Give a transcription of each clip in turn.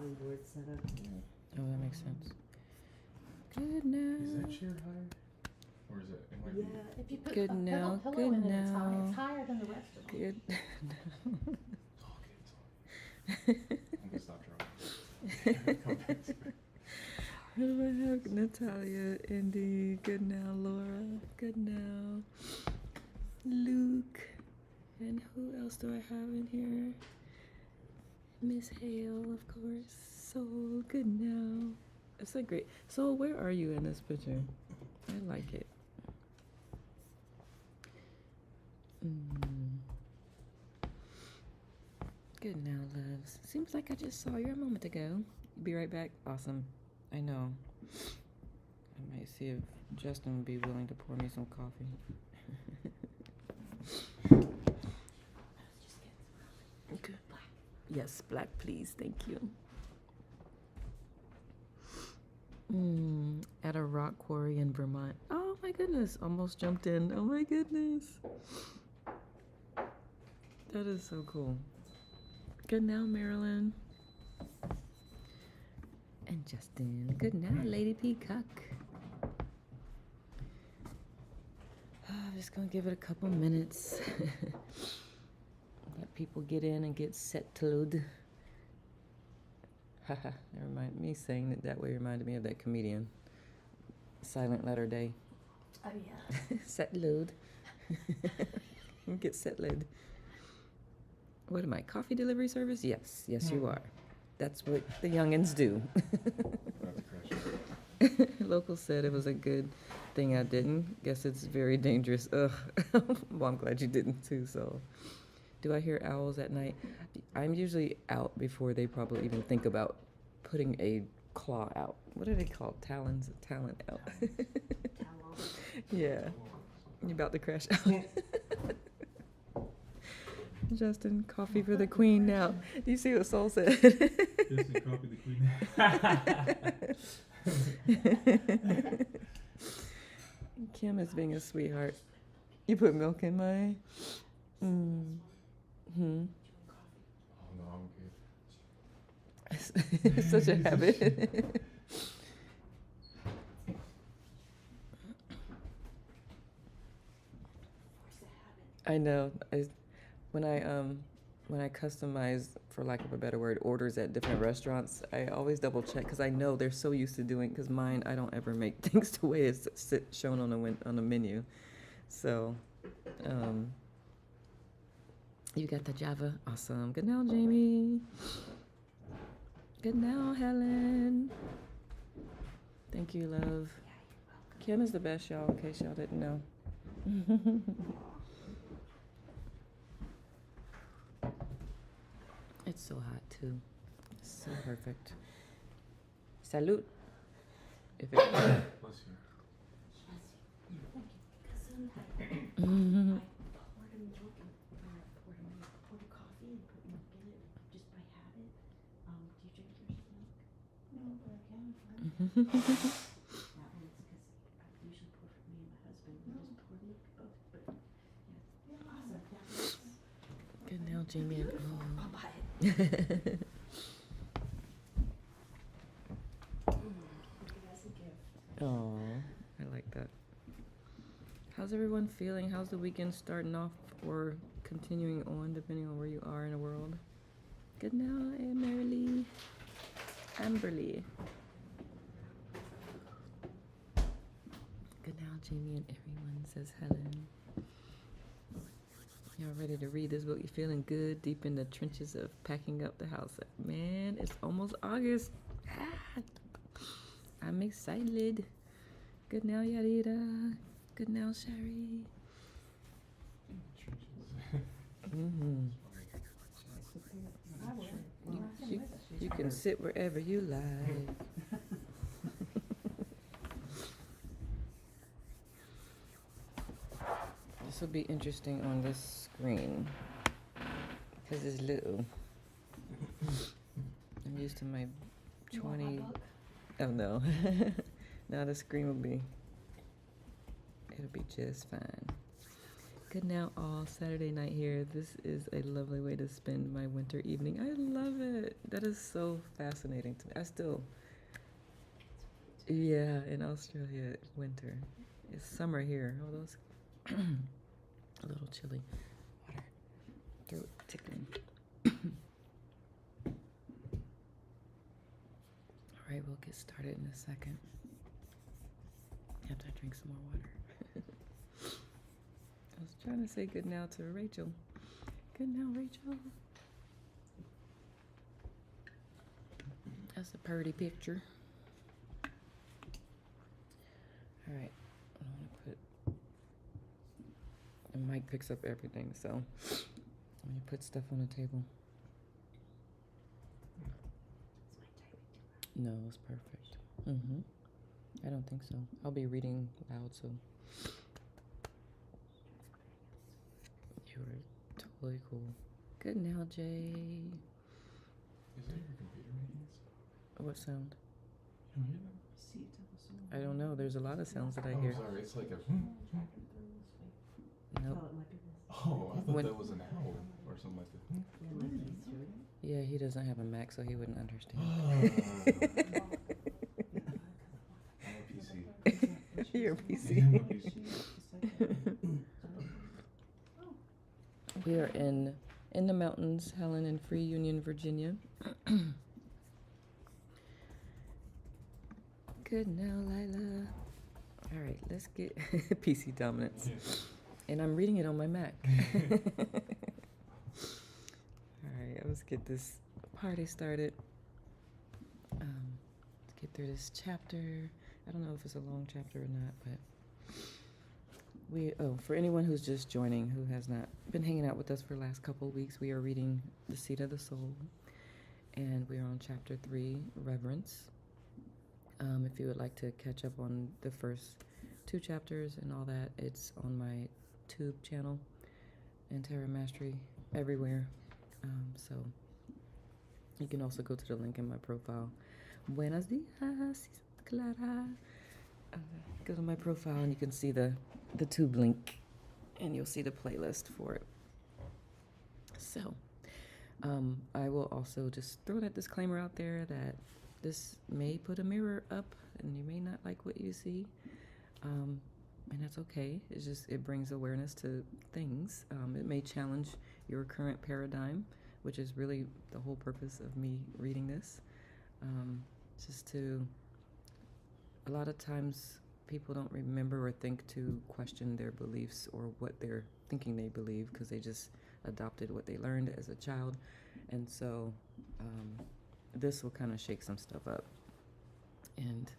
soundboard set up. Oh, that makes sense. Good now. Is that chair higher? Or is it? It might Yeah, be. if you put Good a now, pillow good in it, it's high. now. It's higher than the rest of them. Good. It's okay. I'm gonna stop drawing. Come back to it. Who do I have? Natalia, Indy, good now, Laura, good now, Luke, and who else do I have in here? Miss Hale, of course. Soul, good now. It's a great. Soul, where are you in this picture? I like it. Good now, loves. Seems like I just saw you a moment ago. Be right back. Awesome. I know. I might see if Justin would be willing to pour me some coffee. Okay. Yes, black, please. Thank you. At a rock quarry in Vermont. Oh my goodness. Almost jumped in. Oh my goodness. That is so cool. Good now, Marilyn. And Justin. Good now, Lady Peacock. I'm just gonna give it a couple minutes. Let people get in and get settled. Haha, me saying it that way reminded me of that comedian. Silent Letter Day. Oh yeah. Settled. Get settled. What am I, coffee delivery service? Yes, you are. That's what the youngins do. Local said it was a good thing I didn't. Guess it's very dangerous. Ugh. Well, I'm glad you didn't too, so. Do I hear owls at night? I'm usually out before they probably even think about putting a claw out. What are they called? Talons? Talon out. Yeah. You about to crash out. Justin, coffee for the queen now. Do you see what Soul said? Justin, copy the queen. Kim is being a sweetheart. You put milk in my... Oh no, I'm good. It's such a habit. I know. When I customize, for lack of a better word, orders at different restaurants, I always double check because I know they're so used to doing. Because mine, I don't ever make things the way it's shown on the menu. So, you got the Java, awesome. Good now, Jamie. Good now, Helen. Thank you, love. Kim is the best, y'all. In case y'all didn't know. It's so hot too. So perfect. Salute. If it. Bless you. Good now, Jamie. I'll buy it. Oh, I like that. How's everyone feeling? How's the weekend starting off or continuing on, depending on where you are in the world? Good now, Amberly. Good now, Jamie and everyone, says Helen. Y'all ready to read this book? You feeling good deep in the trenches of packing up the house? Man, it's almost August. I'm excited. Good now, Yarita. Good now, Sherry. You can sit wherever you like. This will be interesting on this screen because it's little. I'm used to my 20. Oh no. Now the screen will be. It'll be just fine. Good now, all. Saturday night here. This is a lovely way to spend my winter evening. I love it. That is so fascinating to me. I still, yeah, in Australia, it's winter. It's summer here, although it's a little chilly. Water. Throat tickling. All right, we'll get started in a second. After I drink some more water. I was trying to say good now to Rachel. Good now, Rachel. That's a pretty picture. All right, I'm gonna put. The mic picks up everything, so let me put stuff on the table. No, it's perfect. I don't think so. I'll be reading loud, so. You were totally cool. Good now, Jay. Is that your computer making this? What sound? You don't hear that? I don't know. There's a lot of sounds that I Oh, hear. sorry. It's like a. Nope. Oh, I thought When- that was an owl or something like that. Yeah, he doesn't have a Mac, so he wouldn't understand. I'm a PC. You're a PC. I'm a PC. We are in the mountains, Helen, in Free Union, Virginia. Good now, Lila. All right, let's get PC dominance. Yeah. And I'm reading it on my Mac. All right, let's get this party started. Let's get through this chapter. I don't know if it's a long chapter or not, but for anyone who's just joining, who has not been hanging out with us for the last couple of weeks, we are reading The Seat of the Soul, and we are on chapter 3, Reverence. If you would like to catch up on the first 2 chapters and all that, it's on my Tube channel and Terra Mastery everywhere. So you can also go to the link in my profile. Buenos dias, Clara. Go to my profile and you can see the Tube link, and you'll see the playlist for it. So I will also just throw that disclaimer out there that this may put a mirror up and you may not like what you see, and that's okay. It's just, it brings awareness to things. It may challenge your current paradigm, which is really the whole purpose of me reading this. Just to, a lot of times people don't remember or think to question their beliefs or what they're thinking they believe, because they just adopted what they learned as a child. And so this will kind of shake some stuff up and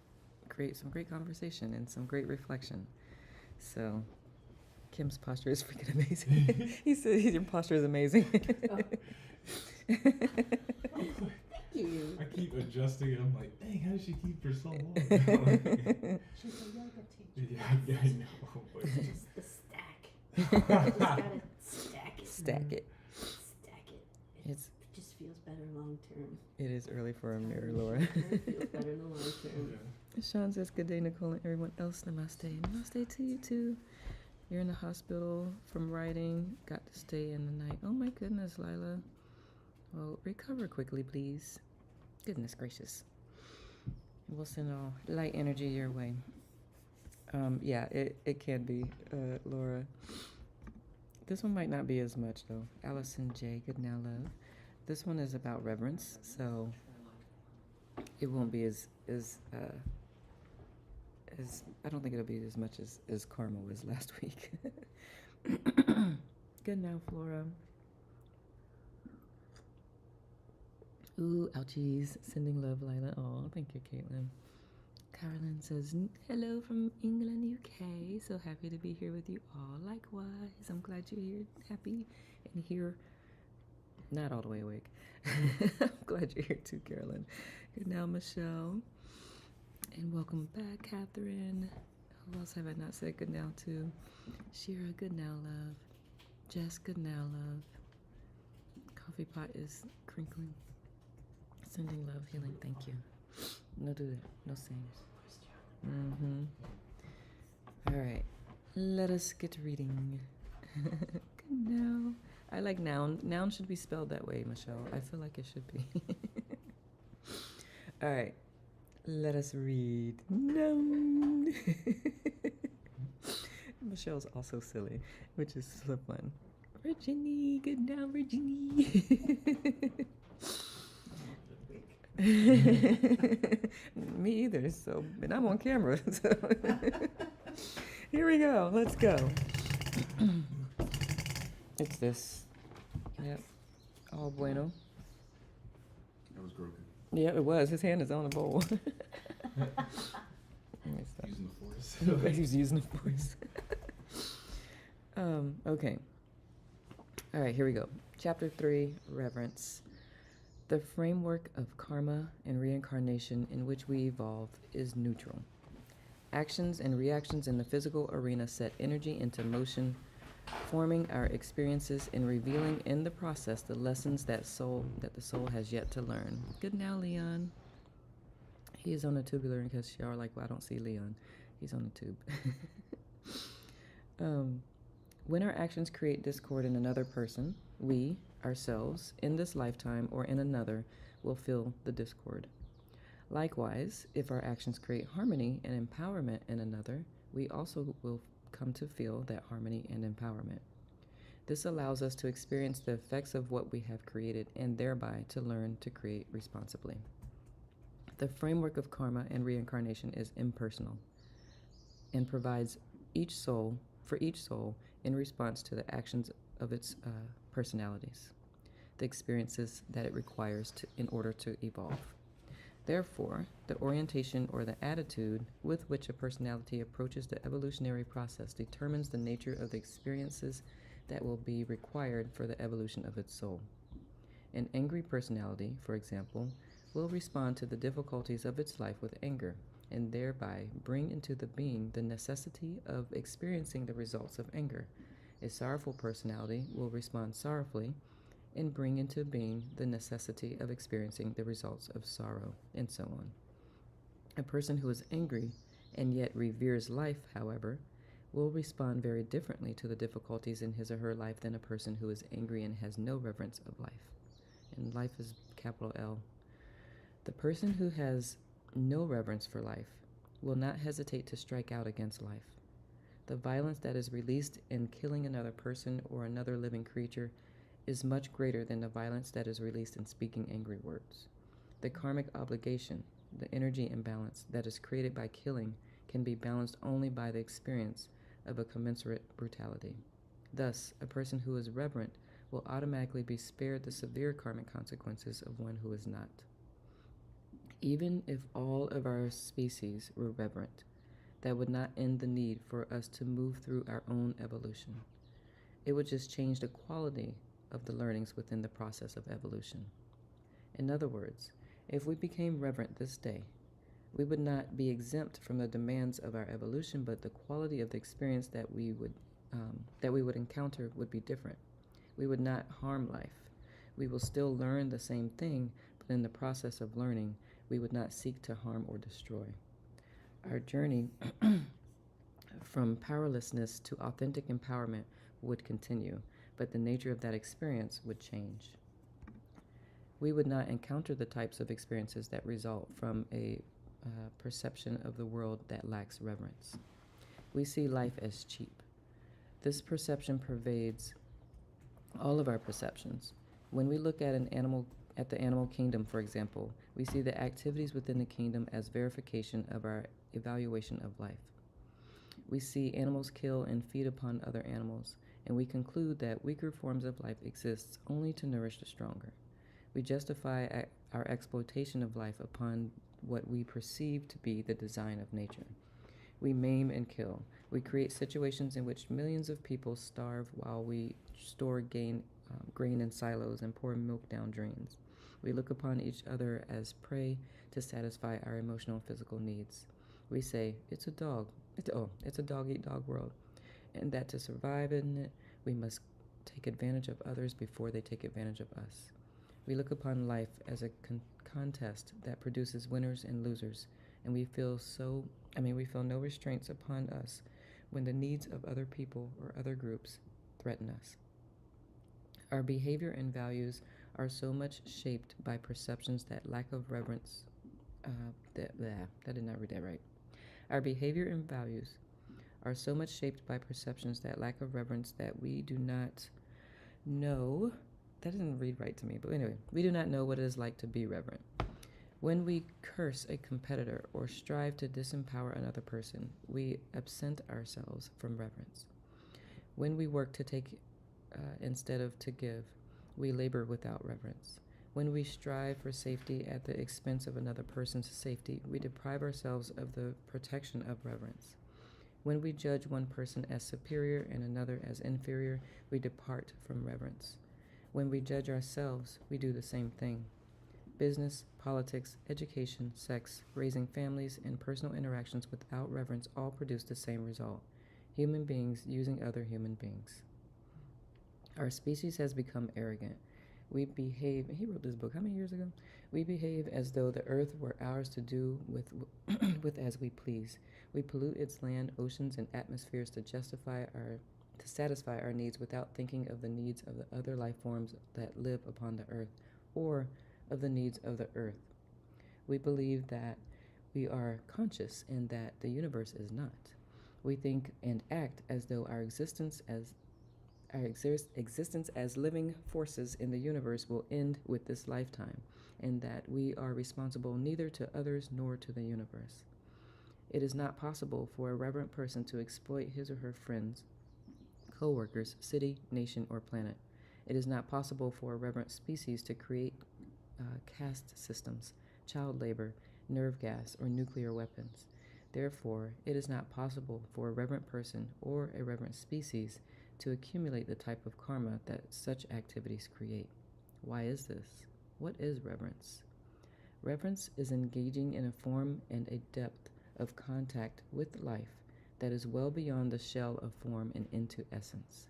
create some great conversation and some great reflection. So Kim's posture is freaking amazing. He said your posture is amazing. You. I keep adjusting it. I'm like, dang, how does she keep for so long? She's a yoga teacher. Yeah, I know. But It's just the stack. Just gotta stack it. Stack it. Stack it. It's It just feels better long term. It is early for a mirror, Laura. It feels better in the long term. yeah. Sean says, good day, Nicole, and everyone else. Namaste. Namaste to you, too. You're in the hospital from writing. Got to stay in the night. Oh, my goodness, Lila. Well, recover quickly, please. Goodness gracious. We'll send all light energy your way. Yeah, it can be, Laura. This one might not be as much, though. Allison J., good now, love. This one is about reverence, so it won't be as I don't think it'll be as much as Karma was last week. Good now, Flora. Ooh, ouchies. Sending love, Lila. Oh, thank you, Caitlin. Carolyn says, hello from England, UK. So happy to be here with you all. Likewise. I'm glad you're here, happy, and here, not all the way awake. I'm glad you're here too, Carolyn. Good now, Michelle. And welcome back, Catherine. Who else have I not said good now to? Shira, good now, love. Jess, good now, love. Coffee pot is crinkling. Sending love, healing, thank you. No do it, no sayings. All right, let us get to reading. Good now. I like noun. Noun should be spelled that way, Michelle. I feel like it should be. All right. Let us read. Noun. Michelle's also silly, which is so fun. Virginie, good now, Virginie. Me either, so, and I'm on camera, so. Here we go, let's go. It's this. Yep, all bueno. That was Grogu. Yeah, it was. His hand is on the bowl. Using the force. He was using the force. Okay. All right, here we go. Chapter 3, Reverence. The framework of karma and reincarnation in which we evolve is neutral. Actions and reactions in the physical arena set energy into motion, forming our experiences and revealing in the process the lessons that the soul has yet to learn. Good now, Leon. He is on the tubular in case y'all are like, well, I don't see Leon. He's on the tube. When our actions create discord in another person, we, ourselves, in this lifetime or in another, will feel the discord. Likewise, if our actions create harmony and empowerment in another, we also will come to feel that harmony and empowerment. This allows us to experience the effects of what we have created and thereby to learn to create responsibly. The framework of karma and reincarnation is impersonal and provides each soul in response to the actions of its personalities, the experiences that it requires in order to evolve. Therefore, the orientation or the attitude with which a personality approaches the evolutionary process determines the nature of the experiences that will be required for the evolution of its soul. An angry personality, for example, will respond to the difficulties of its life with anger, and thereby bring into the being the necessity of experiencing the results of anger. A sorrowful personality will respond sorrowfully and bring into being the necessity of experiencing the results of sorrow, and so on. A person who is angry and yet reveres life, however, will respond very differently to the difficulties in his or her life than a person who is angry and has no reverence of life. And life is capital L. The person who has no reverence for life will not hesitate to strike out against life. The violence that is released in killing another person or another living creature is much greater than the violence that is released in speaking angry words. The karmic obligation, the energy imbalance that is created by killing, can be balanced only by the experience of a commensurate brutality. Thus, a person who is reverent will automatically be spared the severe karmic consequences of one who is not. Even if all of our species were reverent, that would not end the need for us to move through our own evolution. It would just change the quality of the learnings within the process of evolution. In other words, if we became reverent this day, we would not be exempt from the demands of our evolution, but the quality of the experience that we would encounter would be different. We would not harm life. We will still learn the same thing, but in the process of learning, we would not seek to harm or destroy. Our journey from powerlessness to authentic empowerment would continue, but the nature of that experience would change. We would not encounter the types of experiences that result from a perception of the world that lacks reverence. We see life as cheap. This perception pervades all of our perceptions. When we look at the animal kingdom, for example, we see the activities within the kingdom as verification of our evaluation of life. We see animals kill and feed upon other animals, and we conclude that weaker forms of life exist only to nourish the stronger. We justify our exploitation of life upon what we perceive to be the design of nature. We maim and kill. We create situations in which millions of people starve while we store grain in silos and pour milk down drains. We look upon each other as prey to satisfy our emotional and physical needs. We say, it's a dog. It's a dog-eat-dog world. And that to survive in it, we must take advantage of others before they take advantage of us. We look upon life as a contest that produces winners and losers, and we feel no restraints upon us when the needs of other people or other groups threaten us. Our behavior and values are so much shaped by perceptions that lack of reverence. I did not read that right. Our behavior and values are so much shaped by perceptions that lack of reverence that we do not know. That didn't read right to me, but anyway, we do not know what it is like to be reverent. When we curse a competitor or strive to disempower another person, we absent ourselves from reverence. When we work to take instead of to give, we labor without reverence. When we strive for safety at the expense of another person's safety, we deprive ourselves of the protection of reverence. When we judge one person as superior and another as inferior, we depart from reverence. When we judge ourselves, we do the same thing. Business, politics, education, sex, raising families, and personal interactions without reverence all produce the same result: human beings using other human beings. Our species has become arrogant. We behave, he wrote this book how many years ago? We behave as though the earth were ours to do with as we please. We pollute its land, oceans, and atmospheres to satisfy our needs without thinking of the needs of the other life forms that live upon the earth, or of the needs of the earth. We believe that we are conscious and that the universe is not. We think and act as though our existence as living forces in the universe will end with this lifetime, and that we are responsible neither to others nor to the universe. It is not possible for a reverent person to exploit his or her friends, co-workers, city, nation, or planet. It is not possible for a reverent species to create caste systems, child labor, nerve gas, or nuclear weapons. Therefore, it is not possible for a reverent person or a reverent species to accumulate the type of karma that such activities create. Why is this? What is reverence? Reverence is engaging in a form and a depth of contact with life that is well beyond the shell of form and into essence.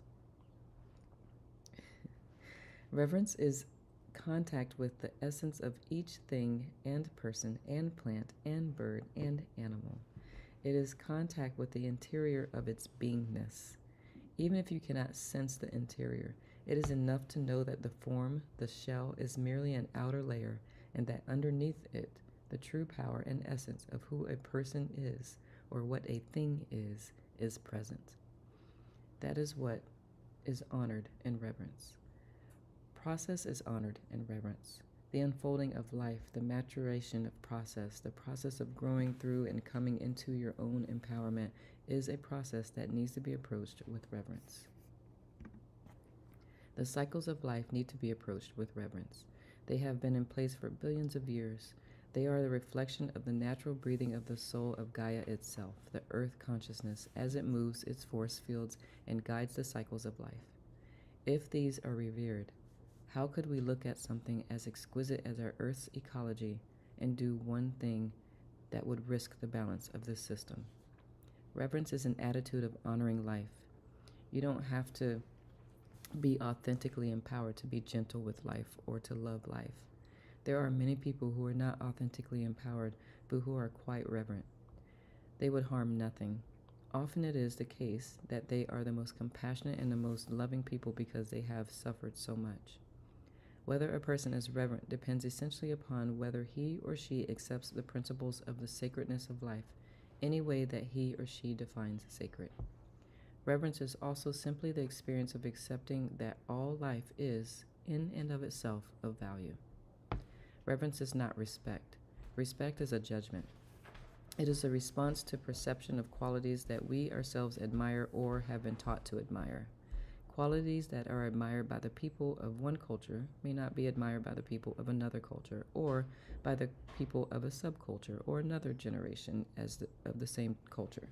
Reverence is contact with the essence of each thing and person and plant and bird and animal. It is contact with the interior of its beingness. Even if you cannot sense the interior, it is enough to know that the form, the shell, is merely an outer layer, and that underneath it, the true power and essence of who a person is, or what a thing is present. That is what is honored in reverence. Process is honored in reverence. The unfolding of life, the maturation of process, the process of growing through and coming into your own empowerment is a process that needs to be approached with reverence. The cycles of life need to be approached with reverence. They have been in place for billions of years. They are the reflection of the natural breathing of the soul of Gaia itself, the earth consciousness, as it moves its force fields and guides the cycles of life. If these are revered, how could we look at something as exquisite as our Earth's ecology and do one thing that would risk the balance of this system? Reverence is an attitude of honoring life. You don't have to be authentically empowered to be gentle with life or to love life. There are many people who are not authentically empowered, but who are quite reverent. They would harm nothing. Often it is the case that they are the most compassionate and the most loving people because they have suffered so much. Whether a person is reverent depends essentially upon whether he or she accepts the principles of the sacredness of life, any way that he or she defines sacred. Reverence is also simply the experience of accepting that all life is, in and of itself, of value. Reverence is not respect. Respect is a judgment. It is a response to perception of qualities that we ourselves admire or have been taught to admire. Qualities that are admired by the people of one culture may not be admired by the people of another culture, or by the people of a subculture or another generation of the same culture.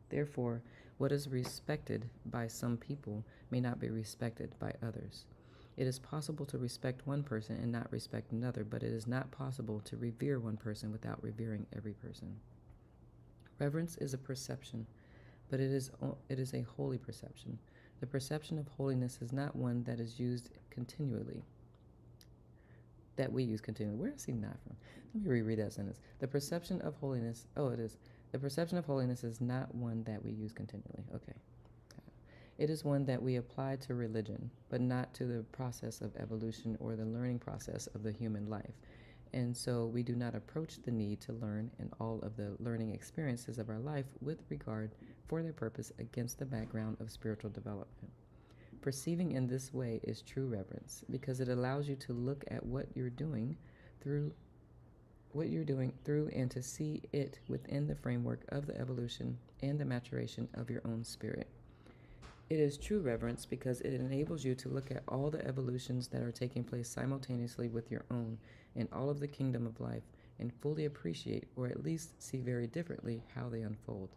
Therefore, what is respected by some people may not be respected by others. It is possible to respect one person and not respect another, but it is not possible to revere one person without revering every person. Reverence is a perception, but it is a holy perception. The perception of holiness is not one that is used continually. That we use continually. Where is he not from? Let me reread that sentence. The perception of holiness. Oh, it is. The perception of holiness is not one that we use continually. Okay. It is one that we apply to religion, but not to the process of evolution or the learning process of the human life. And so we do not approach the need to learn and all of the learning experiences of our life with regard for their purpose against the background of spiritual development. Perceiving in this way is true reverence because it allows you to look at what you're doing through and to see it within the framework of the evolution and the maturation of your own spirit. It is true reverence because it enables you to look at all the evolutions that are taking place simultaneously with your own in all of the kingdom of life and fully appreciate, or at least see very differently, how they unfold.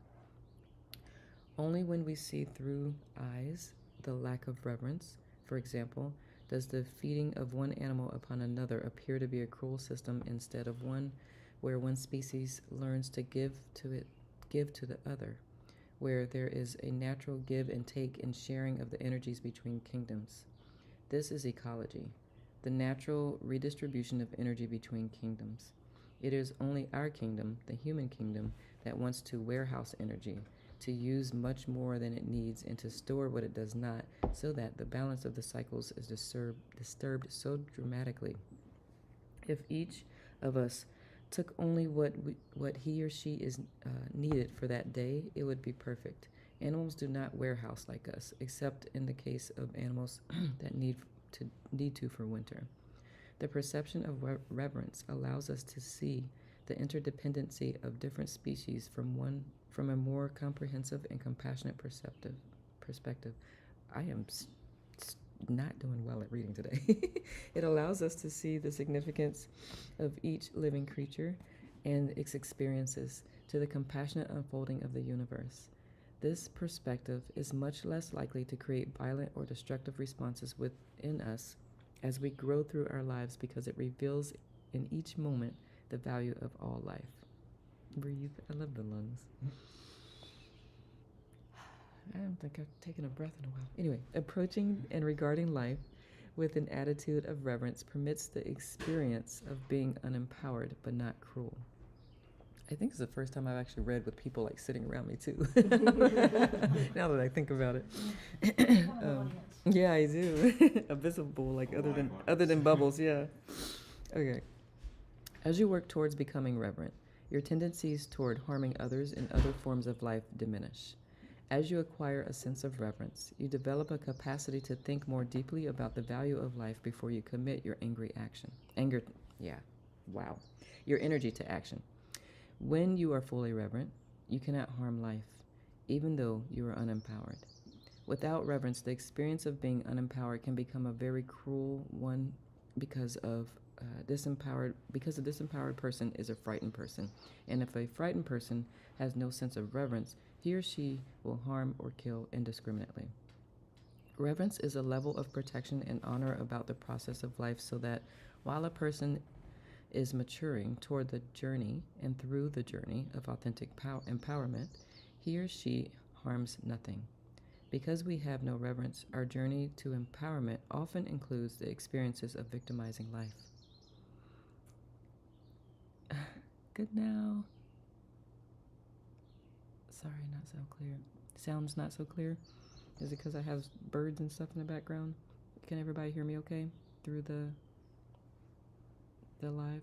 Only when we see through eyes the lack of reverence, for example, does the feeding of one animal upon another appear to be a cruel system instead of one where one species learns to give to the other, where there is a natural give and take and sharing of the energies between kingdoms. This is ecology, the natural redistribution of energy between kingdoms. It is only our kingdom, the human kingdom, that wants to warehouse energy, to use much more than it needs and to store what it does not, so that the balance of the cycles is disturbed so dramatically. If each of us took only what he or she is needed for that day, it would be perfect. Animals do not warehouse like us, except in the case of animals that need to for winter. The perception of reverence allows us to see the interdependency of different species from a more comprehensive and compassionate perspective. I am not doing well at reading today. It allows us to see the significance of each living creature and its experiences to the compassionate unfolding of the universe. This perspective is much less likely to create violent or destructive responses within us as we grow through our lives because it reveals in each moment the value of all life. Breathe. I love the lungs. I don't think I've taken a breath in a while. Anyway, approaching and regarding life with an attitude of reverence permits the experience of being unempowered but not cruel. I think it's the first time I've actually read with people like sitting around me too. Now that I think about it. Yeah, I do. A visible, like other than bubbles, yeah. Okay. As you work towards becoming reverent, your tendencies toward harming others in other forms of life diminish. As you acquire a sense of reverence, you develop a capacity to think more deeply about the value of life before you commit your your energy to action. When you are fully reverent, you cannot harm life, even though you are unempowered. Without reverence, the experience of being unempowered can become a very cruel one because a disempowered person is a frightened person. And if a frightened person has no sense of reverence, he or she will harm or kill indiscriminately. Reverence is a level of protection and honor about the process of life so that while a person is maturing toward the journey and through the journey of authentic empowerment, he or she harms nothing. Because we have no reverence, our journey to empowerment often includes the experiences of victimizing life. Good now. Sorry, not so clear. Sounds not so clear. Is it because I have birds and stuff in the background? Can everybody hear me okay through the live?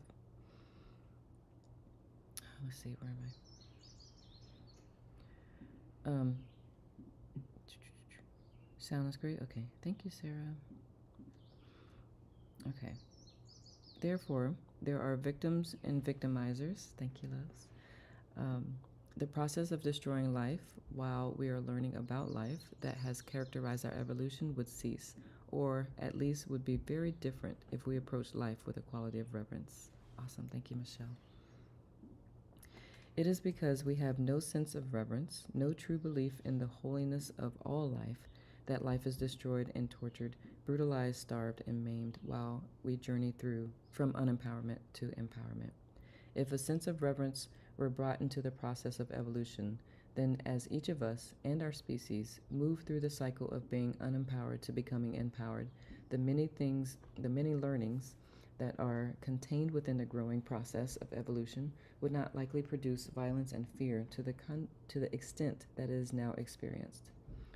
Let's see, where am I? Sound is great? Okay. Thank you, Sarah. Okay. Therefore, there are victims and victimizers. Thank you, loves. The process of destroying life while we are learning about life that has characterized our evolution would cease, or at least would be very different if we approached life with a quality of reverence. Awesome. Thank you, Michelle. It is because we have no sense of reverence, no true belief in the holiness of all life, that life is destroyed and tortured, brutalized, starved, and maimed while we journey through from unempowerment to empowerment. If a sense of reverence were brought into the process of evolution, then as each of us and our species move through the cycle of being unempowered to becoming empowered, the many learnings that are contained within the growing process of evolution would not likely produce violence and fear to the extent that it is now experienced.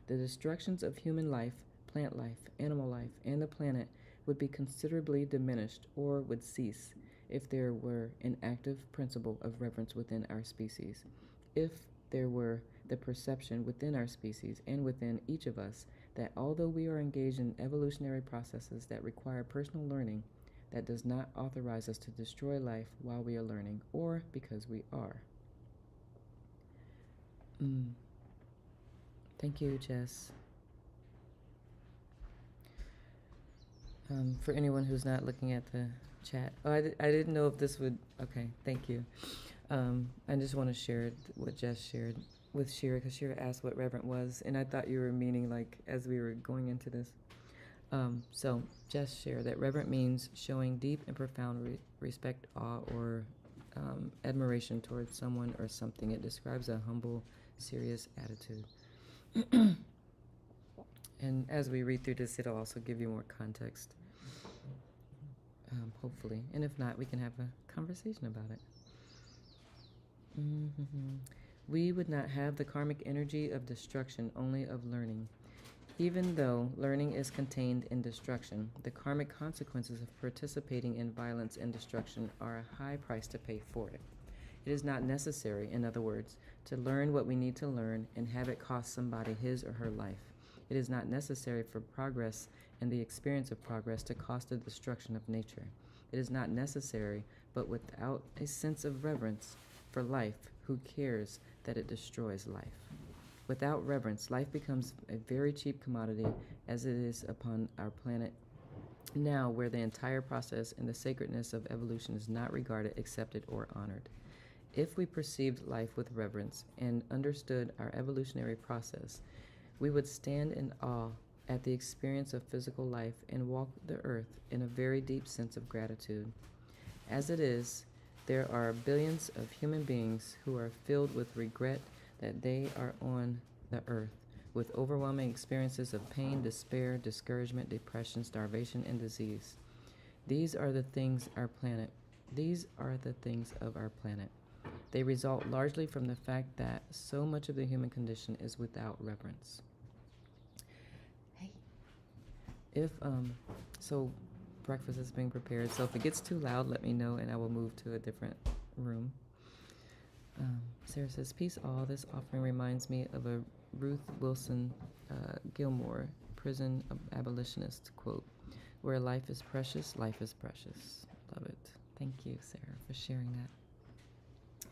the destructions of human life, plant life, animal life, and the planet would be considerably diminished or would cease if there were an active principle of reverence within our species. If there were the perception within our species and within each of us that although we are engaged in evolutionary processes that require personal learning, that does not authorize us to destroy life while we are learning, or because we are. Thank you, Jess. For anyone who's not looking at the chat, I didn't know if this would, okay, thank you. I just want to share what Jess shared with Shira, because Shira asked what reverent was, and I thought you were meaning like as we were going into this. So Jess shared that reverent means showing deep and profound respect, awe, or admiration towards someone or something. It describes a humble, serious attitude. And as we read through this, it'll also give you more context, hopefully. And if not, we can have a conversation about it. We would not have the karmic energy of destruction, only of learning. Even though learning is contained in destruction, the karmic consequences of participating in violence and destruction are a high price to pay for it. It is not necessary, in other words, to learn what we need to learn and have it cost somebody his or her life. It is not necessary for progress and the experience of progress to cost the destruction of nature. It is not necessary, but without a sense of reverence for life, who cares that it destroys life? Without reverence, life becomes a very cheap commodity, as it is upon our planet now, where the entire process and the sacredness of evolution is not regarded, accepted, or honored. If we perceived life with reverence and understood our evolutionary process, we would stand in awe at the experience of physical life and walk the earth in a very deep sense of gratitude. As it is, there are billions of human beings who are filled with regret that they are on the earth, with overwhelming experiences of pain, despair, discouragement, depression, starvation, and disease. These are the things of our planet. They result largely from the fact that so much of the human condition is without reverence. So breakfast is being prepared, so if it gets too loud, let me know and I will move to a different room. Sarah says, peace all, this offering reminds me of a Ruth Wilson Gilmore prison abolitionist quote, where life is precious, life is precious. Love it. Thank you, Sarah, for sharing that.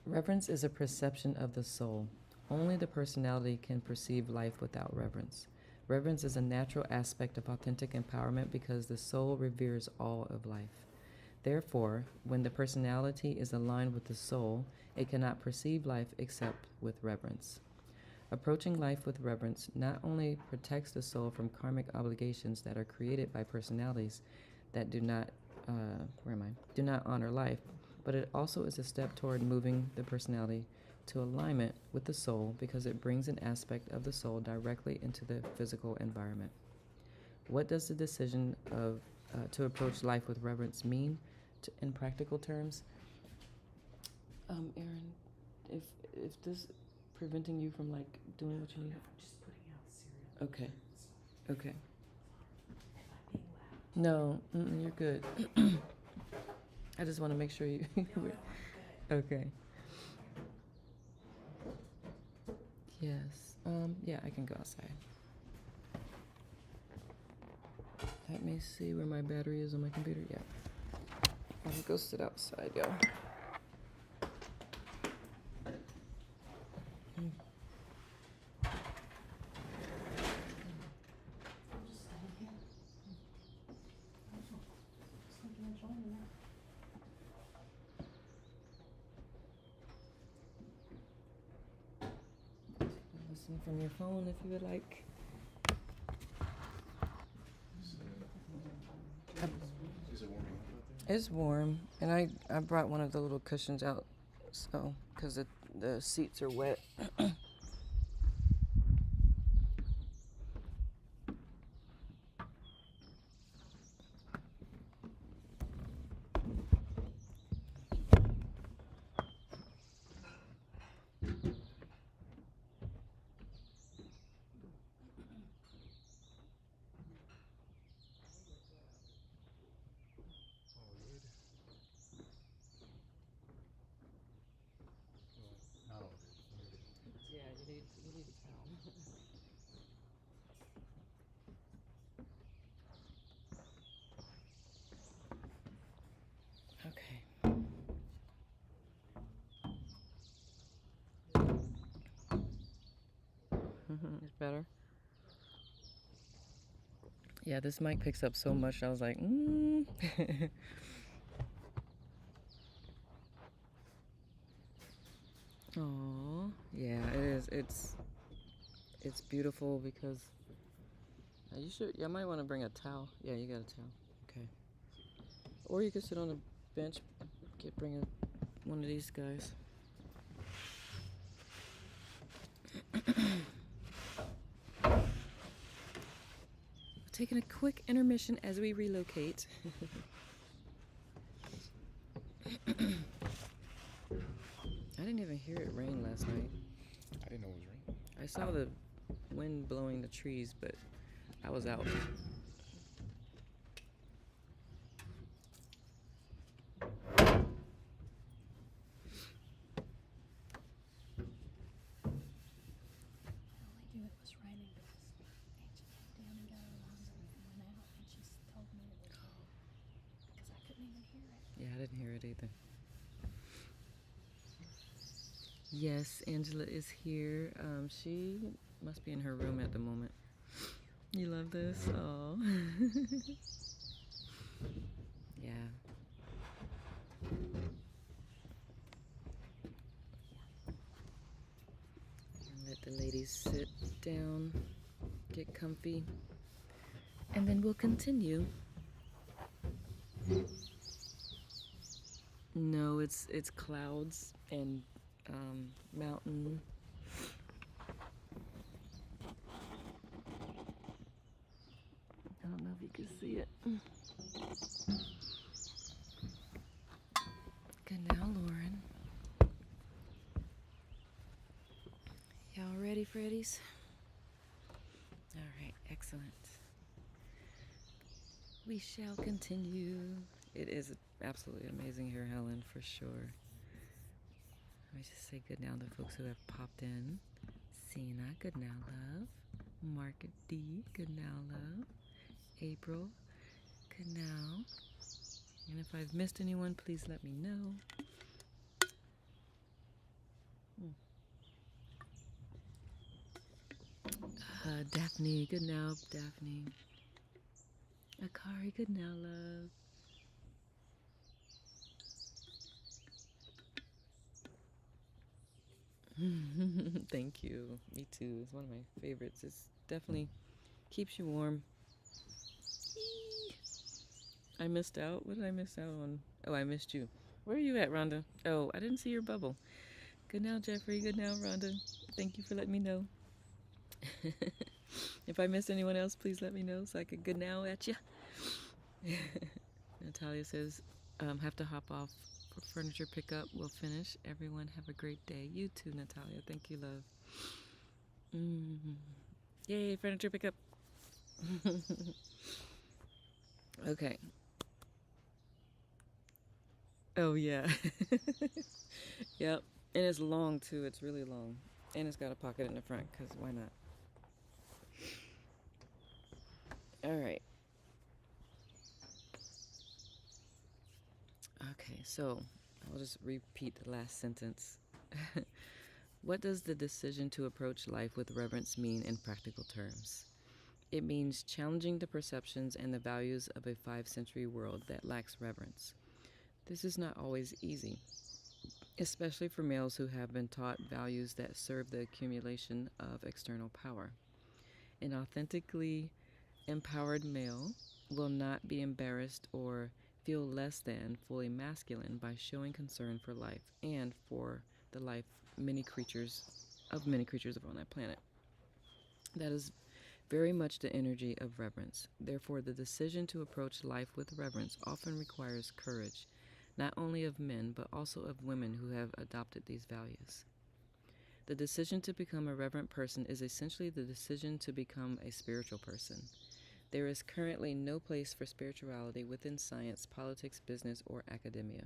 Reverence is a perception of the soul. Only the personality can perceive life without reverence. Reverence is a natural aspect of authentic empowerment because the soul reveres all of life. Therefore, when the personality is aligned with the soul, it cannot perceive life except with reverence. Approaching life with reverence not only protects the soul from karmic obligations that are created by personalities that do not honor life, but it also is a step toward moving the personality to alignment with the soul because it brings an aspect of the soul directly into the physical environment. What does the decision to approach life with reverence mean in practical terms? Aaron, if this preventing you from like doing what you need? I'm just putting out cereal. Okay. Okay. Am I being loud? No, you're good. I just want to make sure you. No, I'm good. Okay. Yes. Yeah, I can go outside. Let me see where my battery is on my computer. Yeah. I'm gonna go sit outside, y'all. Listen from your phone if you would like. Is it warming up out there? It's warm, and I brought one of the little cushions out, so because the seats are wet. Okay. It's better. Yeah, this mic picks up so much. I was like, Oh, yeah, it is. It's beautiful because you should. Yeah, I might want to bring a towel. Yeah, you got a towel. Okay. Or you could sit on a bench. Bring one of these guys. Taking a quick intermission as we relocate. I didn't even hear it rain last night. I didn't know it was raining. I saw the wind blowing the trees, but I was out. I only knew it was raining because Angie came down and got her laundry and went out, and she told me it was because I couldn't even hear it. Yeah, I didn't hear it either. Yes, Angela is here. She must be in her room at the moment. You love this? Oh. Yeah. Let the ladies sit down, get comfy, and then we'll continue. No, it's clouds and mountain. I don't know if you can see it. Good now, Lauren. Y'all ready, Freddies? All right, excellent. We shall continue. It is absolutely amazing here, Helen, for sure. Let me just say good now to folks who have popped in. Sina, good now, love. Market D, good now, love. April, good now. And if I've missed anyone, please let me know. Daphne, good now, Daphne. Akari, good now, love. Thank you. Me too. It's one of my favorites. It's definitely keeps you warm. Eee. I missed out. What did I miss out on? Oh, I missed you. Where are you at, Rhonda? Oh, I didn't see your bubble. Good now, Jeffrey. Good now, Rhonda. Thank you for letting me know. If I missed anyone else, please let me know so I could good now at you. Natalia says, have to hop off for furniture pickup. We'll finish. Everyone have a great day. You too, Natalia. Thank you, love. Yay, furniture pickup. Okay. Oh, yeah. Yep. And it's long, too. It's really long. And it's got a pocket in the front, because why not? All right. Okay, so I'll just repeat the last sentence. What does the decision to approach life with reverence mean in practical terms? It means challenging the perceptions and the values of a 5th century world that lacks reverence. This is not always easy, especially for males who have been taught values that serve the accumulation of external power. An authentically empowered male will not be embarrassed or feel less than fully masculine by showing concern for life and for the life many creatures on that planet. That is very much the energy of reverence. Therefore, the decision to approach life with reverence often requires courage, not only of men, but also of women who have adopted these values. The decision to become a reverent person is essentially the decision to become a spiritual person. There is currently no place for spirituality within science, politics, business, or academia.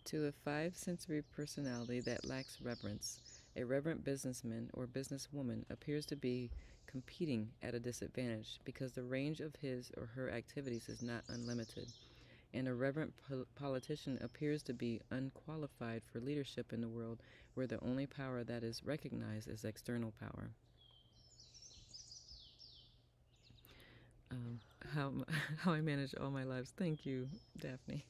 To a 5th century personality that lacks reverence, A reverent businessman or businesswoman appears to be competing at a disadvantage because the range of his or her activities is not unlimited, and a reverent politician appears to be unqualified for leadership in the world where the only power that is recognized is external power. How, how I manage all my lives. Thank you, Daphne.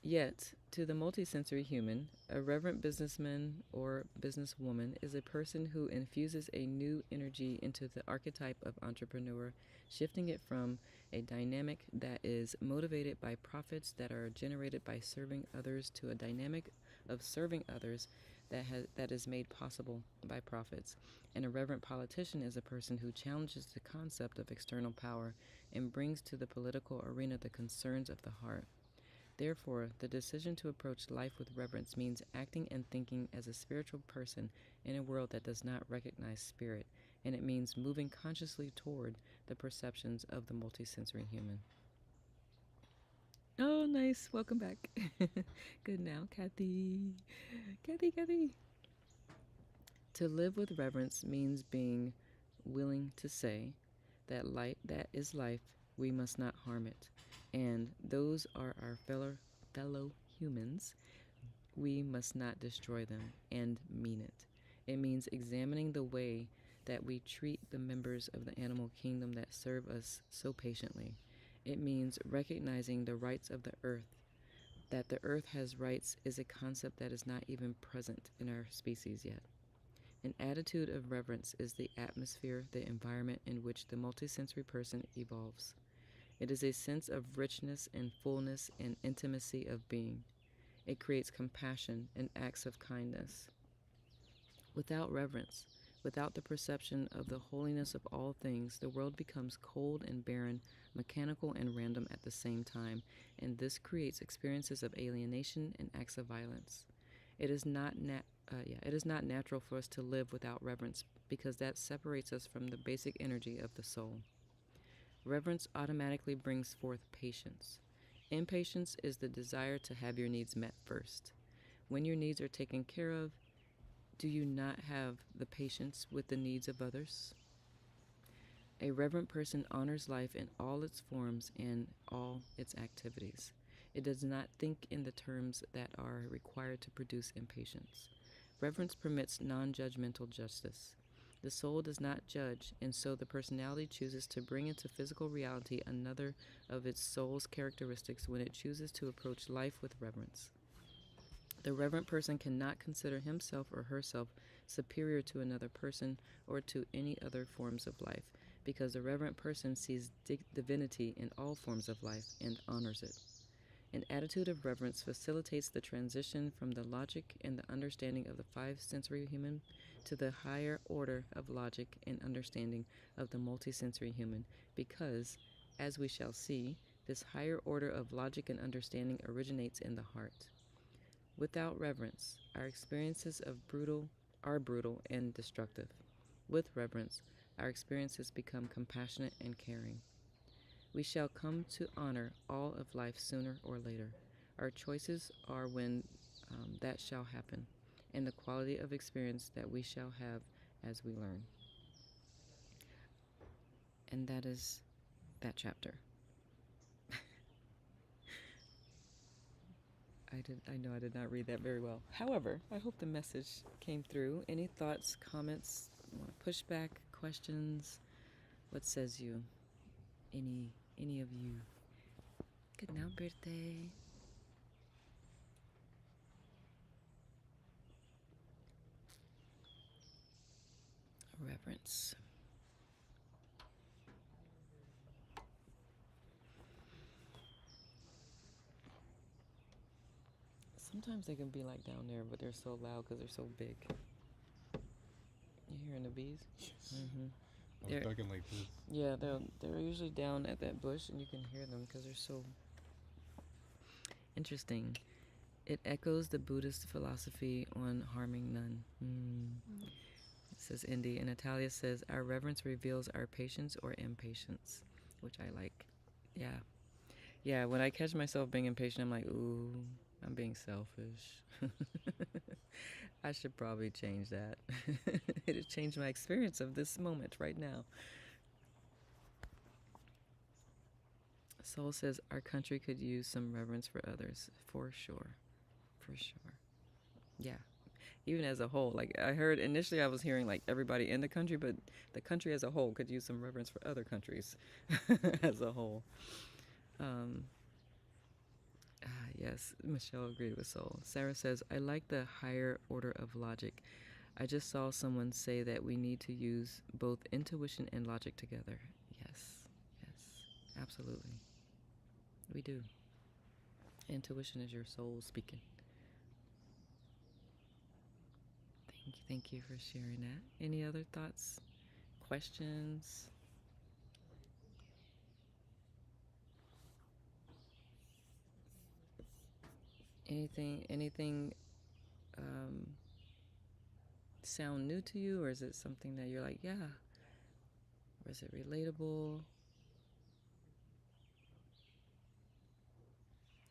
Yet, to the multisensory human, a reverent businessman or businesswoman is a person who infuses a new energy into the archetype of entrepreneur, shifting it from a dynamic that is motivated by profits that are generated by serving others to a dynamic of serving others that is made possible by profits. And a reverent politician is a person who challenges the concept of external power and brings to the political arena the concerns of the heart. Therefore, the decision to approach life with reverence means acting and thinking as a spiritual person in a world that does not recognize spirit, and it means moving consciously toward the perceptions of the multisensory human. Oh, nice. Welcome back. Good now, Kathy. Kathy. To live with reverence means being willing to say that that is life, we must not harm it. And those are our fellow humans. We must not destroy them, and mean it. It means examining the way that we treat the members of the animal kingdom that serve us so patiently. It means recognizing the rights of the earth. That the earth has rights is a concept that is not even present in our species yet. An attitude of reverence is the atmosphere, the environment in which the multisensory person evolves. It is a sense of richness and fullness and intimacy of being. It creates compassion and acts of kindness. Without reverence, without the perception of the holiness of all things, the world becomes cold and barren, mechanical and random at the same time, and this creates experiences of alienation and acts of violence. It is not natural for us to live without reverence because that separates us from the basic energy of the soul. Reverence automatically brings forth patience. Impatience is the desire to have your needs met first. When your needs are taken care of, do you not have the patience with the needs of others? A reverent person honors life in all its forms and all its activities. It does not think in the terms that are required to produce impatience. Reverence permits non-judgmental justice. The soul does not judge, and so the personality chooses to bring into physical reality another of its soul's characteristics when it chooses to approach life with reverence. The reverent person cannot consider himself or herself superior to another person or to any other forms of life, because the reverent person sees divinity in all forms of life and honors it. An attitude of reverence facilitates the transition from the logic and the understanding of the five-sensory human to the higher order of logic and understanding of the multisensory human, because, as we shall see, this higher order of logic and understanding originates in the heart. Without reverence, our experiences are brutal and destructive. With reverence, our experiences become compassionate and caring. We shall come to honor all of life sooner or later. Our choices are when that shall happen, and the quality of experience that we shall have as we learn. And that is that chapter. I know I did not read that very well. However, I hope the message came through. Any thoughts, comments, pushback, questions? What says you? Any of you? Good now, birthday. Reverence. Sometimes they can be like down there, but they're so loud because they're so big. You hearing the bees? Yes. Mm-hmm. I was talking like this. Yeah, they're usually down at that bush, and you can hear them because they're so interesting. It echoes the Buddhist philosophy on harming none. Says Indy, and Natalia says, our reverence reveals our patience or impatience, which I like. Yeah, when I catch myself being impatient, I'm like, ooh. I'm being selfish. I should probably change that. It'll change my experience of this moment right now. Soul says our country could use some reverence for others, for sure. For sure. Yeah. Even as a whole, like I heard initially, I was hearing like everybody in the country, but the country as a whole could use some reverence for other countries as a whole. Yes, Michelle agreed with Soul. Sarah says, I like the higher order of logic. I just saw someone say that we need to use both intuition and logic together. Yes, yes, absolutely. We do. Intuition is your soul speaking. Thank you for sharing that. Any other thoughts, questions? Anything sound new to you, or is it something that you're like, yeah, or is it relatable?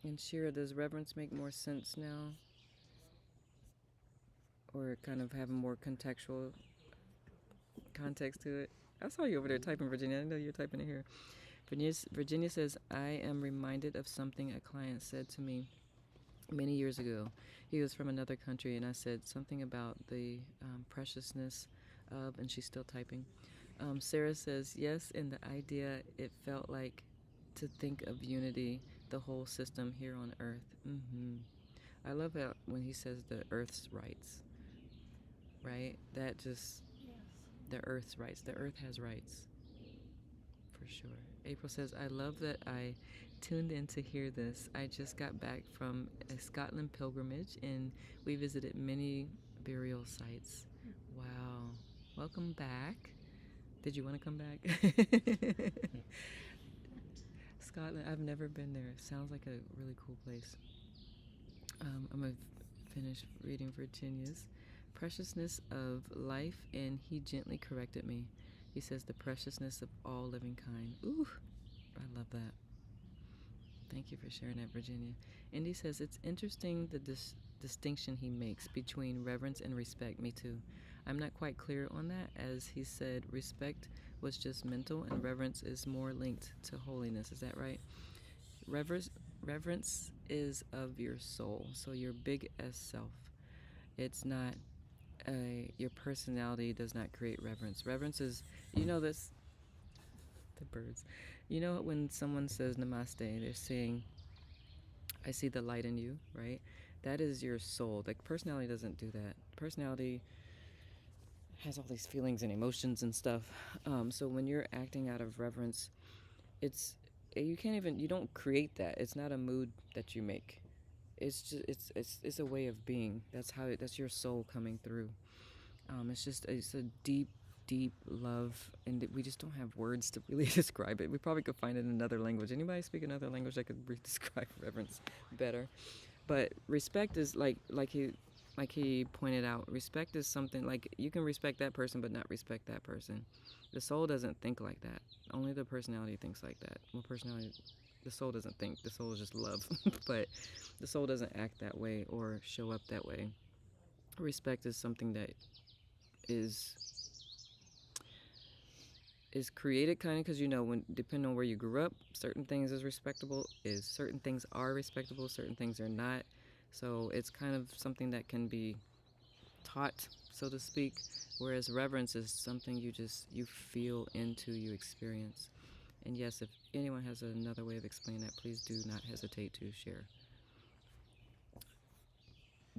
And Shira, does reverence make more sense now, or kind of have a more contextual context to it? I saw you over there typing, Virginia. I didn't know you were typing it here. Virginia says, I am reminded of something a client said to me many years ago. He was from another country, and I said something about the preciousness of, and she's still typing. Sarah says, yes, in the idea, it felt like to think of unity, the whole system here on earth. I love that when he says the earth's rights, right? That just, Yes. the earth's rights. The earth has rights, for sure. April says, I love that I tuned in to hear this. I just got back from a Scotland pilgrimage, and we visited many burial sites. Wow. Welcome back. Did you want to come back? Scotland, I've never been there. Sounds like a really cool place. I'm going to finish reading Virginia's. Preciousness of life, and he gently corrected me. He says, the preciousness of all living kind. Ooh, I love that. Thank you for sharing that, Virginia. Indy says, it's interesting the distinction he makes between reverence and respect. Me too. I'm not quite clear on that, as he said respect was just mental and reverence is more linked to holiness. Is that right? Reverence is of your soul, so your big S self. It's not your personality does not create reverence. Reverence is, you know this, the birds. You know when someone says namaste, they're saying, I see the light in you, right? That is your soul. Like personality doesn't do that. Personality has all these feelings and emotions and stuff. So when you're acting out of reverence, you don't create that. It's not a mood that you make. It's just it's a way of being. That's your soul coming through. It's a deep love, and we just don't have words to really describe it. We probably could find it in another language. Anybody speak another language that could describe reverence better? But respect is like he pointed out. Respect is something like you can respect that person, but not respect that person. The soul doesn't think like that. Only the personality thinks like that. Well, the soul doesn't think. The soul is just love, but the soul doesn't act that way or show up that way. Respect is something that is created kind of because when depending on where you grew up, certain things certain things are respectable, certain things are not. So it's kind of something that can be taught, so to speak, whereas reverence is something you feel into, you experience. And yes, if anyone has another way of explaining that, please do not hesitate to share.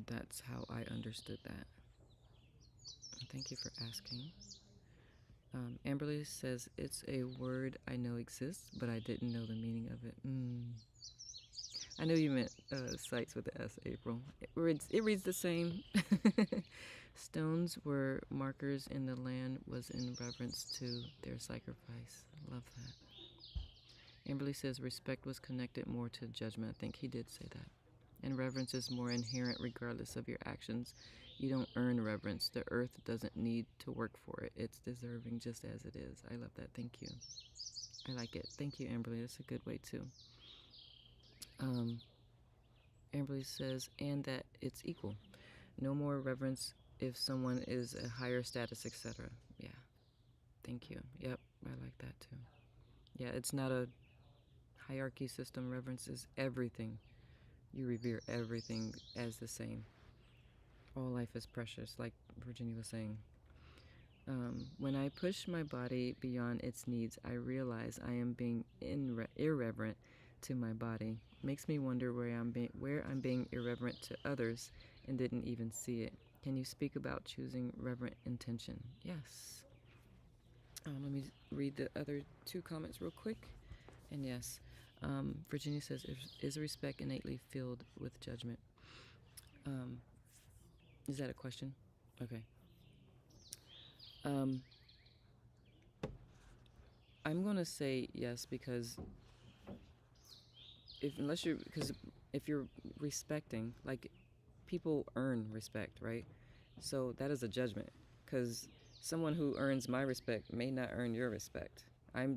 That's how I understood that. Thank you for asking. Amberly says, it's a word I know exists, but I didn't know the meaning of it. I knew you meant sites with the S, April. It reads the same. Stones were markers in the land, was in reverence to their sacrifice. Love that. Amberly says, respect was connected more to judgment. I think he did say that. And reverence is more inherent regardless of your actions. You don't earn reverence. The earth doesn't need to work for it. It's deserving just as it is. I love that. Thank you. I like it. Thank you, Amberly. That's a good way too. Amberly says, and that it's equal. No more reverence if someone is a higher status, etc. Yeah. Thank you. Yep, I like that too. Yeah, it's not a hierarchy system. Reverence is everything. You revere everything as the same. All life is precious, like Virginia was saying. When I push my body beyond its needs, I realize I am being irreverent to my body. Makes me wonder where I'm being irreverent to others and didn't even see it. Can you speak about choosing reverent intention? Yes. Let me read the other two comments real quick. And yes, Virginia says, is respect innately filled with judgment? Is that a question? Okay. I'm gonna say yes because if you're respecting, like, people earn respect, right? So that is a judgment, because someone who earns my respect may not earn your respect.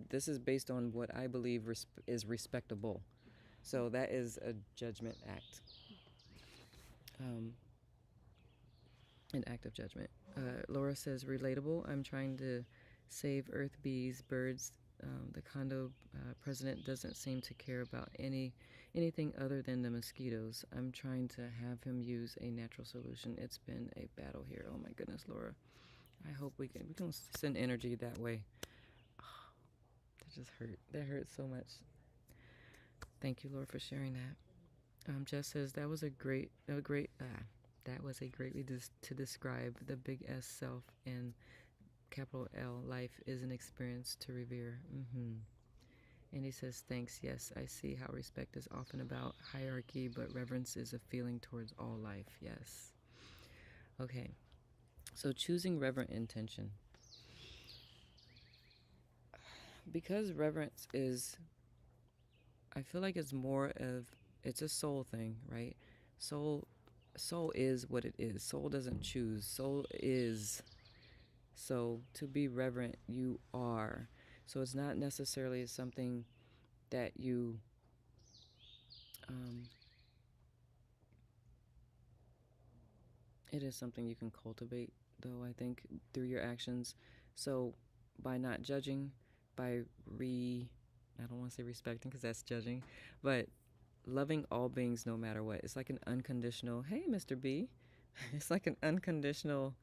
This is based on what I believe is respectable. So that is a judgment act, an act of judgment. Laura says, relatable. I'm trying to save earth bees, birds. The condo president doesn't seem to care about anything other than the mosquitoes. I'm trying to have him use a natural solution. It's been a battle here. Oh my goodness, Laura. I hope we can send energy that way. Oh, that just hurt. That hurt so much. Thank you, Laura, for sharing that. Jess says that was a great way to describe the big S self, and capital L life is an experience to revere. And he says, thanks. Yes, I see how respect is often about hierarchy, but reverence is a feeling towards all life. Yes. Okay. So choosing reverent intention. Because reverence is, I feel like it's a soul thing, right? Soul is what it is. Soul doesn't choose. Soul is. So to be reverent, you are. So it's not necessarily something that you it is something you can cultivate, though, I think, through your actions. So by not judging, by I don't want to say respecting because that's judging, but loving all beings no matter what. It's like an unconditional, hey, Mr. B. It's like an unconditional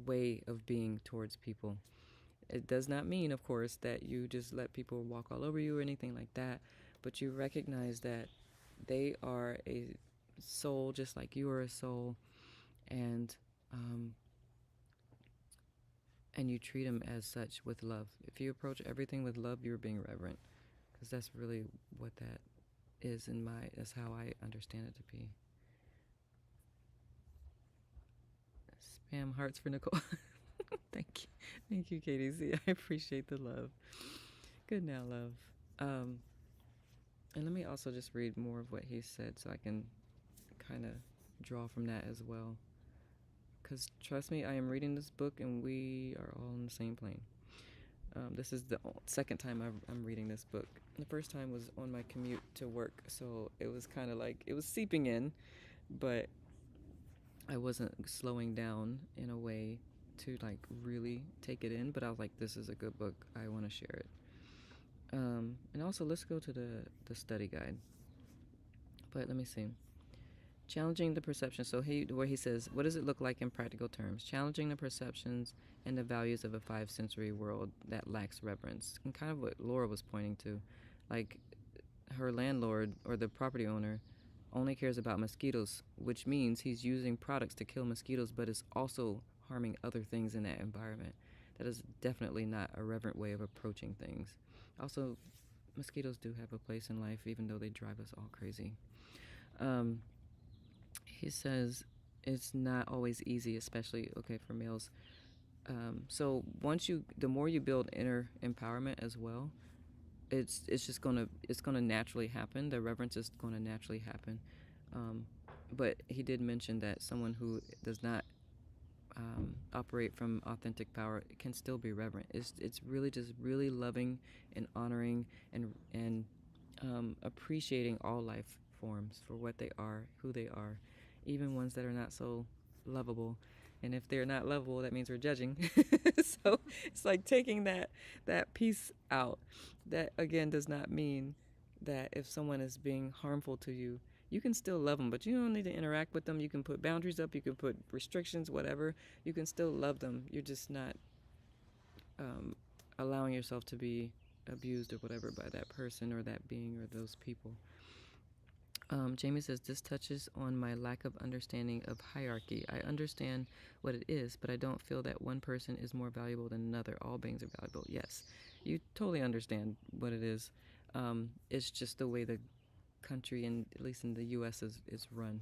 way of being towards people. It does not mean, of course, that you just let people walk all over you or anything like that, but you recognize that they are a soul just like you are a soul, and you treat them as such with love. If you approach everything with love, you're being reverent, because that's really what that is that's how I understand it to be. Spam hearts for Nicole. Thank you, Katie. See, I appreciate the love. Good now, love. And let me also just read more of what he said so I can kind of draw from that as well. Because trust me, I am reading this book and we are all on the same plane. This is the second time I'm reading this book. The first time was on my commute to work, so it was kind of like, it was seeping in, but I wasn't slowing down in a way to like really take it in, but I was like, this is a good book. I want to share it. And also, let's go to the study guide. But let me see. Challenging the perception. So where he says, what does it look like in practical terms? Challenging the perceptions and the values of a 5th century world that lacks reverence. And kind of what Laura was pointing to. Like, her landlord or the property owner only cares about mosquitoes, which means he's using products to kill mosquitoes, but is also harming other things in that environment. That is definitely not a reverent way of approaching things. Also, mosquitoes do have a place in life, even though they drive us all crazy. He says it's not always easy, especially, for males. So the more you build inner empowerment as well, it's gonna naturally happen. The reverence is gonna naturally happen. But he did mention that someone who does not operate from authentic power can still be reverent. It's really just really loving and honoring and appreciating all life forms for what they are, who they are, even ones that are not so lovable. And if they're not lovable, that means we're judging. So it's like taking that piece out. That again does not mean that if someone is being harmful to you, you can still love them, but you don't need to interact with them. You can put boundaries up, you can put restrictions, whatever. You can still love them. You're just not allowing yourself to be abused or whatever by that person or that being or those people. Jamie says, this touches on my lack of understanding of hierarchy. I understand what it is, but I don't feel that one person is more valuable than another. All beings are valuable. Yes, you totally understand what it is. It's just the way the country, and at least in the U.S., is run.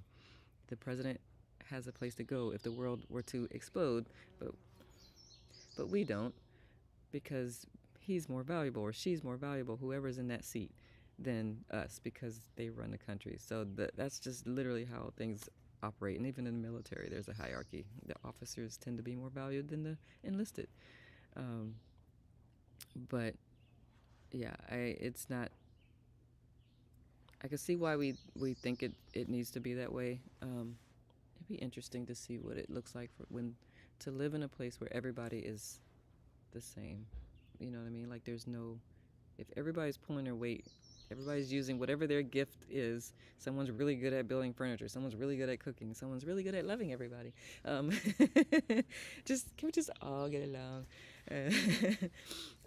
The president has a place to go if the world were to explode, but we don't, because he's more valuable or she's more valuable, whoever's in that seat, than us, because they run the country. So that's just literally how things operate. And even in the military, there's a hierarchy. The officers tend to be more valued than the enlisted. But yeah, it's not. I can see why we think it needs to be that way. It'd be interesting to see what it looks like to live in a place where everybody is the same. You know what I mean? Like there's no, if everybody's pulling their weight, everybody's using whatever their gift is. Someone's really good at building furniture. Someone's really good at cooking. Someone's really good at loving everybody. Can we just all get along?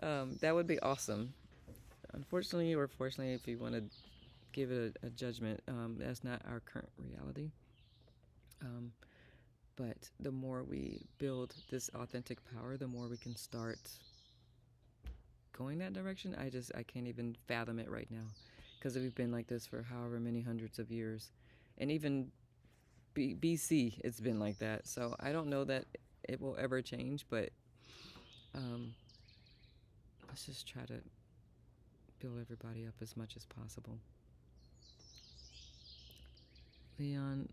That would be awesome. Unfortunately or fortunately, if you want to give it a judgment, that's not our current reality. But the more we build this authentic power, the more we can start going that direction. I can't even fathom it right now, because we've been like this for however many hundreds of years, and even BC it's been like that. So I don't know that it will ever change, but let's just try to build everybody up as much as possible. Leon,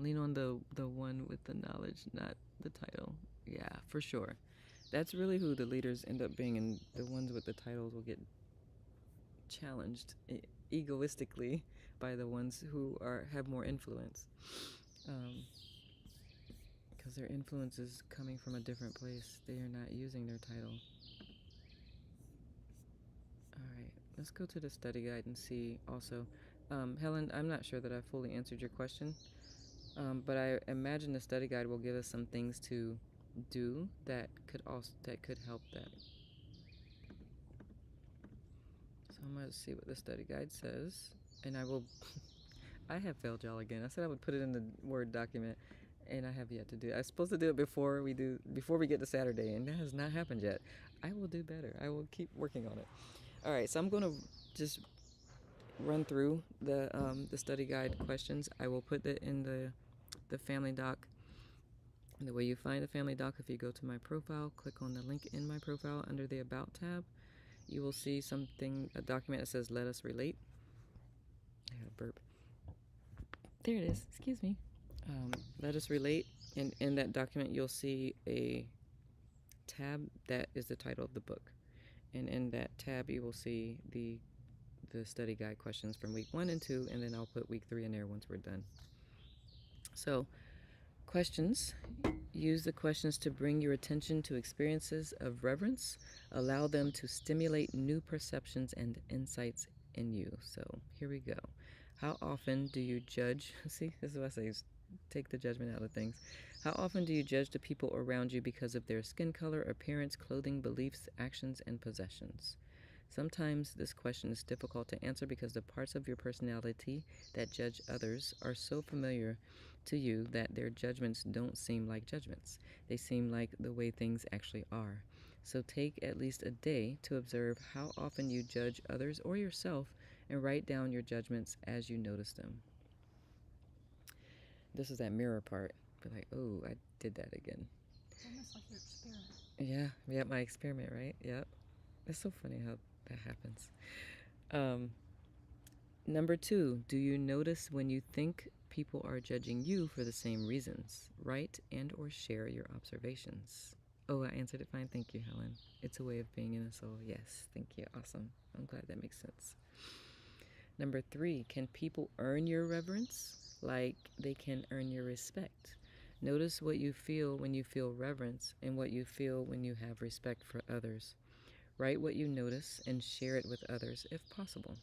lean on the one with the knowledge, not the title. Yeah, for sure. That's really who the leaders end up being, and the ones with the titles will get challenged egoistically by the ones who have more influence, because their influence is coming from a different place. They are not using their title. All right, let's go to the study guide and see also. Helen, I'm not sure that I fully answered your question, but I imagine the study guide will give us some things to do that could help that. So I'm going to see what the study guide says, and I have failed y'all again. I said I would put it in the Word document, and I have yet to do it. I was supposed to do it before we get to Saturday, and that has not happened yet. I will do better. I will keep working on it. All right, so I'm going to just run through the study guide questions. I will put that in the family doc. And the way you find the family doc, if you go to my profile, click on the link in my profile under the About tab, you will see a document that says Let Us Relate. I had a burp. There it is. Excuse me. Let Us Relate. And in that document, you'll see a tab that is the title of the book. And in that tab, you will see the study guide questions from week 1 and 2, and then I'll put week 3 in there once we're done. So, questions. Use the questions to bring your attention to experiences of reverence. Allow them to stimulate new perceptions and insights in you. So, here we go. How often do you judge? See, this is what I say, take the judgment out of things. How often do you judge the people around you because of their skin color, appearance, clothing, beliefs, actions, and possessions? Sometimes this question is difficult to answer because the parts of your personality that judge others are so familiar to you that their judgments don't seem like judgments. They seem like the way things actually are. So take at least a day to observe how often you judge others or yourself, and write down your judgments as you notice them. This is that mirror part. Be like, oh, I did that again. It's almost like your experiment. Yeah, my experiment, right? Yep. It's so funny how that happens. Number 2, do you notice when you think people are judging you for the same reasons? Write and or share your observations. Oh, I answered it fine. Thank you, Helen. It's a way of being in a soul. Yes, thank you. Awesome. I'm glad that makes sense. Number 3, can people earn your reverence like they can earn your respect? Notice what you feel when you feel reverence and what you feel when you have respect for others. Write what you notice and share it with others if possible.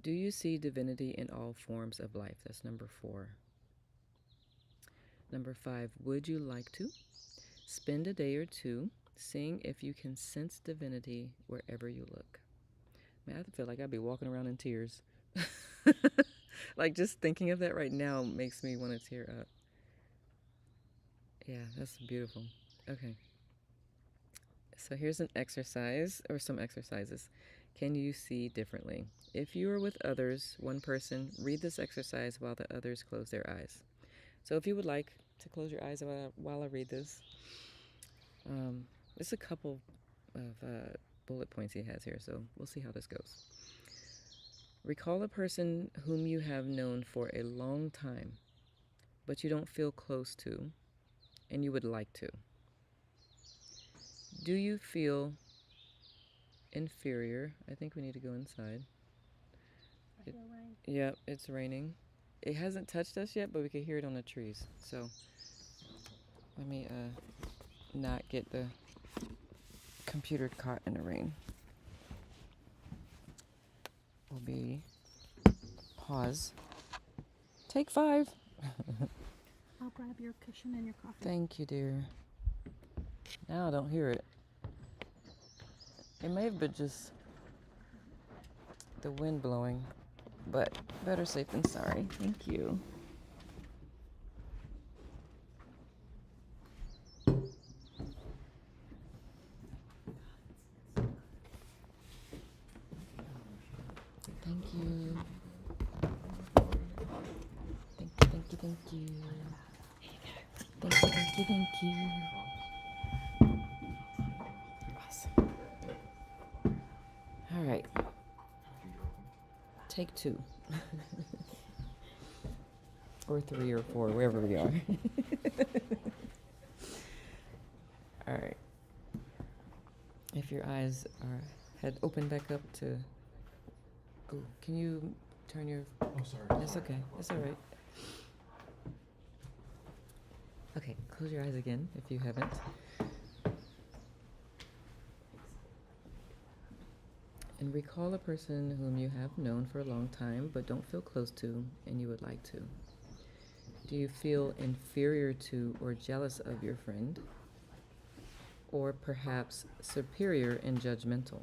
Do you see divinity in all forms of life? That's number 4. Number 5, would you like to spend a day or two seeing if you can sense divinity wherever you look? Man, I feel like I'd be walking around in tears. Like, just thinking of that right now makes me want to tear up. Yeah, that's beautiful. Okay. So here's an exercise, or some exercises. Can you see differently? If you are with others, one person, read this exercise while the others close their eyes. So if you would like to close your eyes while I read this, there's a couple of bullet points he has here, so we'll see how this goes. Recall a person whom you have known for a long time, but you don't feel close to, and you would like to. Do you feel inferior? I think we need to go inside. I feel rain. Yep, it's raining. It hasn't touched us yet, but we can hear it on the trees. So let me not get the computer caught in the rain. Will be pause. Take 5. I'll grab your cushion and your coffee. Thank you, dear. Now I don't hear it. It may have been just the wind blowing, but better safe than sorry. Thank you. Thank you. Thank you. Thank you. Thank you. Awesome. All right. Take 2. Or 3 or 4, wherever we are. All right. If your eyes had opened back up to... Oh, can you turn your... Oh, sorry. That's okay. That's all right. Okay, close your eyes again if you haven't. And recall a person whom you have known for a long time but don't feel close to and you would like to. Do you feel inferior to or jealous of your friend? Or perhaps superior and judgmental?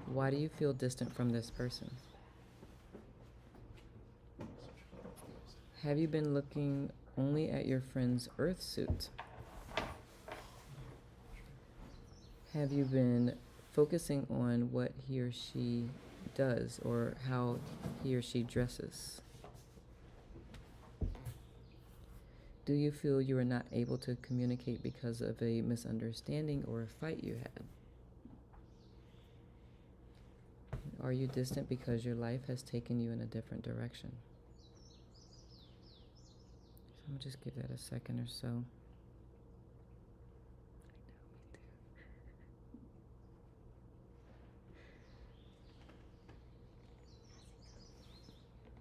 Why do you feel distant from this person? Have you been looking only at your friend's earth suit? Have you been focusing on what he or she does or how he or she dresses? Do you feel you are not able to communicate because of a misunderstanding or a fight you had? Are you distant because your life has taken you in a different direction? So I'll just give that a second or so.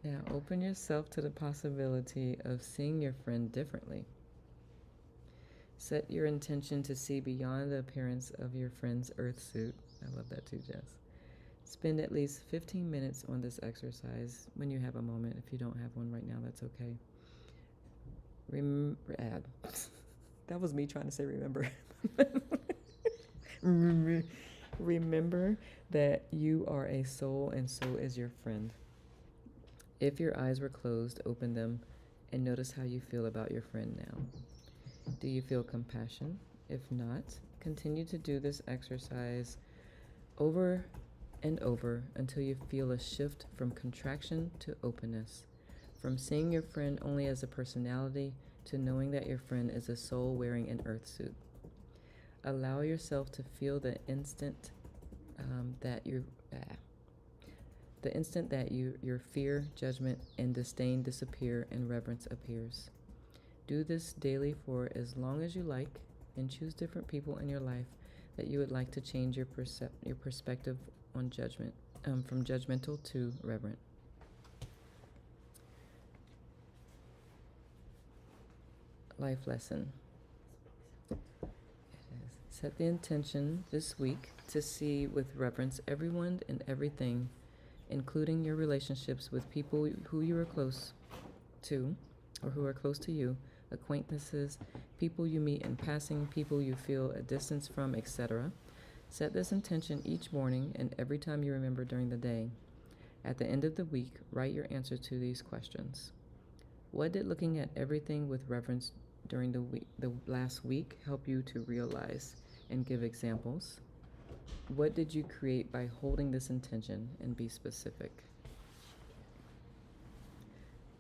Now open yourself to the possibility of seeing your friend differently. Set your intention to see beyond the appearance of your friend's earth suit. I love that too, Jess. Spend at least 15 minutes on this exercise when you have a moment. If you don't have one right now, that's okay. That was me trying to say remember. Remember that you are a soul and so is your friend. If your eyes were closed, open them and notice how you feel about your friend now. Do you feel compassion? If not, continue to do this exercise over and over until you feel a shift from contraction to openness, from seeing your friend only as a personality to knowing that your friend is a soul wearing an earth suit. Allow yourself to feel the instant that your fear, judgment, and disdain disappear and reverence appears. Do this daily for as long as you like, and choose different people in your life that you would like to change your perspective on judgment, from judgmental to reverent. Life lesson. It is. Set the intention this week to see with reverence everyone and everything, including your relationships with people who you are close to or who are close to you, acquaintances, people you meet in passing, people you feel a distance from, etc. Set this intention each morning and every time you remember during the day. At the end of the week, write your answer to these questions. What did looking at everything with reverence during the last week help you to realize, and give examples? What did you create by holding this intention, and be specific?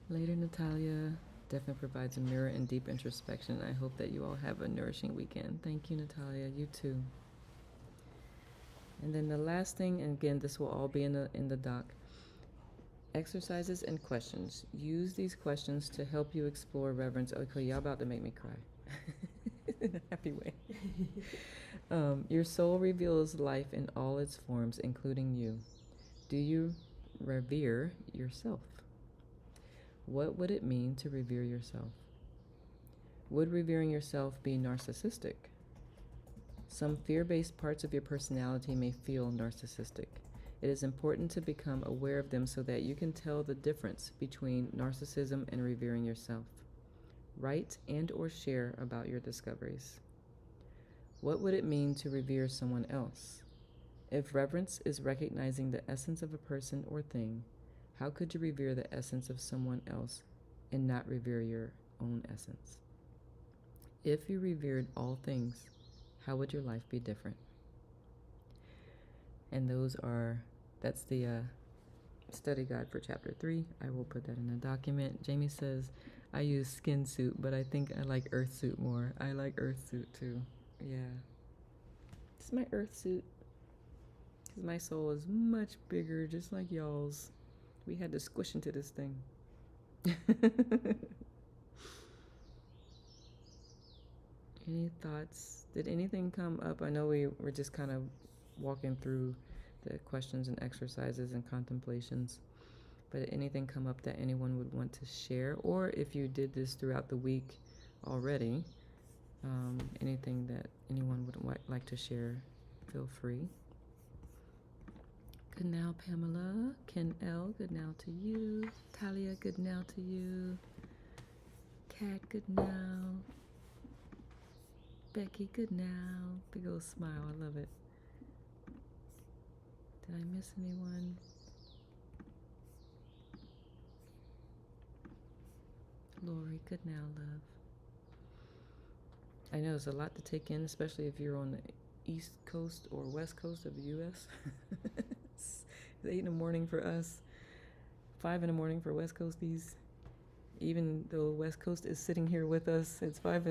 Later, Natalia definitely provides a mirror and deep introspection. I hope that you all have a nourishing weekend. Thank you, Natalia. You too. And then the last thing, and again, this will all be in the doc. Exercises and questions. Use these questions to help you explore reverence. Okay, y'all about to make me cry. In a happy way. Your soul reveals life in all its forms, including you. Do you revere yourself? What would it mean to revere yourself? Would revering yourself be narcissistic? Some fear-based parts of your personality may feel narcissistic. It is important to become aware of them so that you can tell the difference between narcissism and revering yourself. Write and/or share about your discoveries. What would it mean to revere someone else? If reverence is recognizing the essence of a person or thing, how could you revere the essence of someone else and not revere your own essence? If you revered all things, how would your life be different? And that's the study guide for chapter 3. I will put that in a document. Jamie says, I use skin suit, but I think I like earth suit more. I like earth suit too. Yeah. It's my earth suit. Because my soul is much bigger, just like y'all's. We had to squish into this thing. Any thoughts? Did anything come up? I know we were just kind of walking through the questions and exercises and contemplations, but did anything come up that anyone would want to share? Or if you did this throughout the week already, anything that anyone would like to share, feel free. Good now, Pamela. Ken L, good now to you. Talia, good now to you. Kat, good now. Becky, good now. Big old smile, I love it. Did I miss anyone? Lori, good now, love. I know it's a lot to take in, especially if you're on the East Coast or West Coast of the U.S. It's 8 in the morning for us, 5 in the morning for West Coasties. Even though West Coast is sitting here with us, it's 5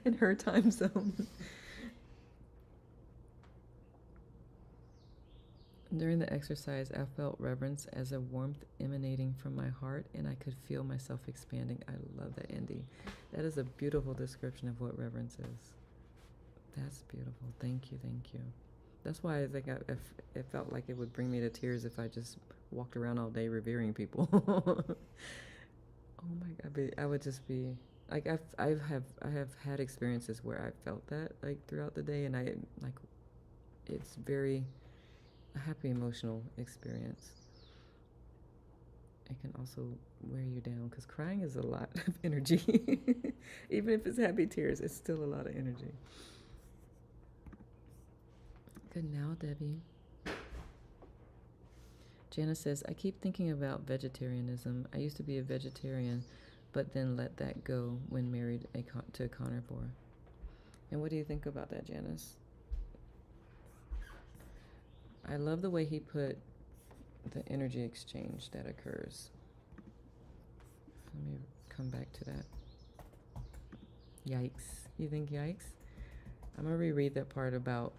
in her time zone. During the exercise, I felt reverence as a warmth emanating from my heart, and I could feel myself expanding. I love that, Indy. That is a beautiful description of what reverence is. That's beautiful. Thank you, thank you. That's why I think it felt like it would bring me to tears if I just walked around all day revering people. Oh my God, I would just be like, I have had experiences where I felt that like throughout the day, and it's very a happy emotional experience. It can also wear you down because crying is a lot of energy. Even if it's happy tears, it's still a lot of energy. Good now, Debbie. Janice says, I keep thinking about vegetarianism. I used to be a vegetarian, but then let that go when married to a carnivore. And what do you think about that, Janice? I love the way he put the energy exchange that occurs. Let me come back to that. Yikes. You think yikes? I'm going to reread that part about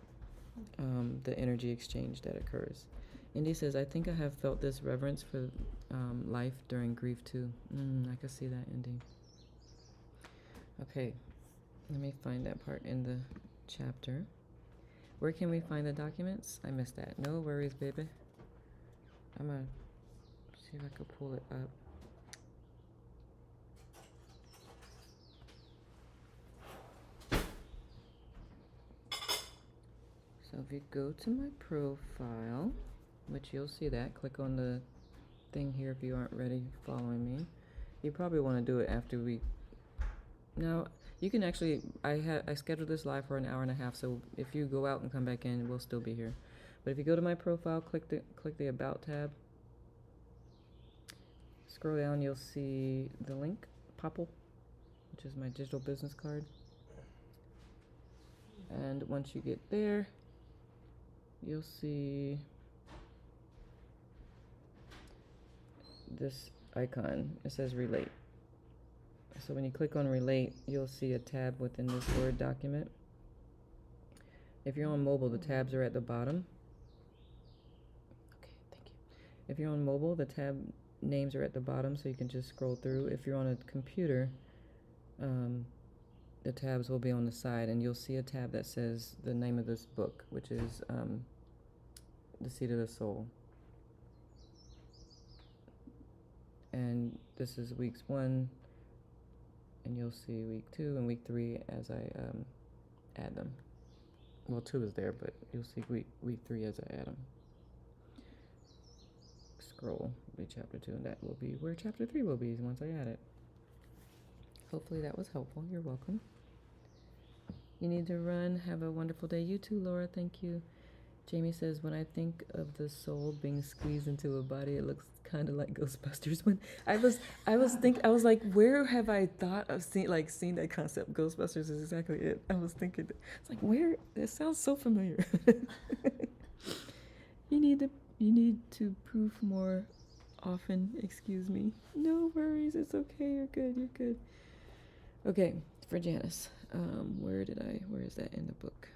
the energy exchange that occurs. Indy says, I think I have felt this reverence for life during grief too. I can see that, Indy. Okay, let me find that part in the chapter. Where can we find the documents? I missed that. No worries, baby. I'm gonna see if I can pull it up. So if you go to my profile, which you'll see that, click on the thing here if you aren't ready following me. You probably want to do it after we. Now you can actually. I scheduled this live for an hour and a half, so if you go out and come back in, we'll still be here. But if you go to my profile, click the About tab. Scroll down, you'll see the link, Popple, which is my digital business card. And once you get there, you'll see this icon. It says Relate. So when you click on Relate, you'll see a tab within this Word document. If you're on mobile, the tabs are at the bottom. Okay, thank you. If you're on mobile, the tab names are at the bottom, so you can just scroll through. If you're on a computer, the tabs will be on the side, and you'll see a tab that says the name of this book, which is The Seed of the Soul. And this is weeks 1, and you'll see week 2 and week 3 as I add them. Well, 2 is there, but you'll see week 3 as I add them. Scroll, be chapter 2, and that will be where chapter 3 will be once I add it. Hopefully that was helpful. You're welcome. You need to run. Have a wonderful day. You too, Laura. Thank you. Jamie says, when I think of the soul being squeezed into a body, it looks kind of like Ghostbusters. When I was like, where have I thought of seen that concept? Ghostbusters is exactly it. I was thinking, it's like, where? It sounds so familiar. You need to proof more often. Excuse me. No worries. It's okay. You're good. Okay, for Janice. Where is that in the book?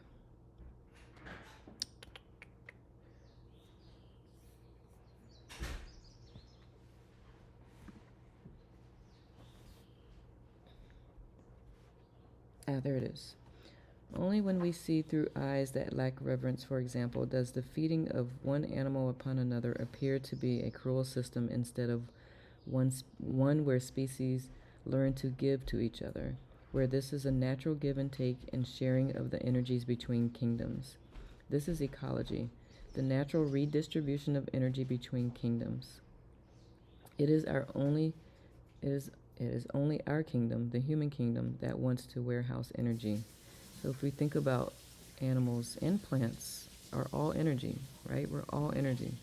There it is. Only when we see through eyes that lack reverence, for example, does the feeding of one animal upon another appear to be a cruel system instead of one where species learn to give to each other, where this is a natural give and take and sharing of the energies between kingdoms. This is ecology, the natural redistribution of energy between kingdoms. It is only our kingdom, the human kingdom, that wants to warehouse energy. So if we think about animals and plants are all energy, right? We're all energy.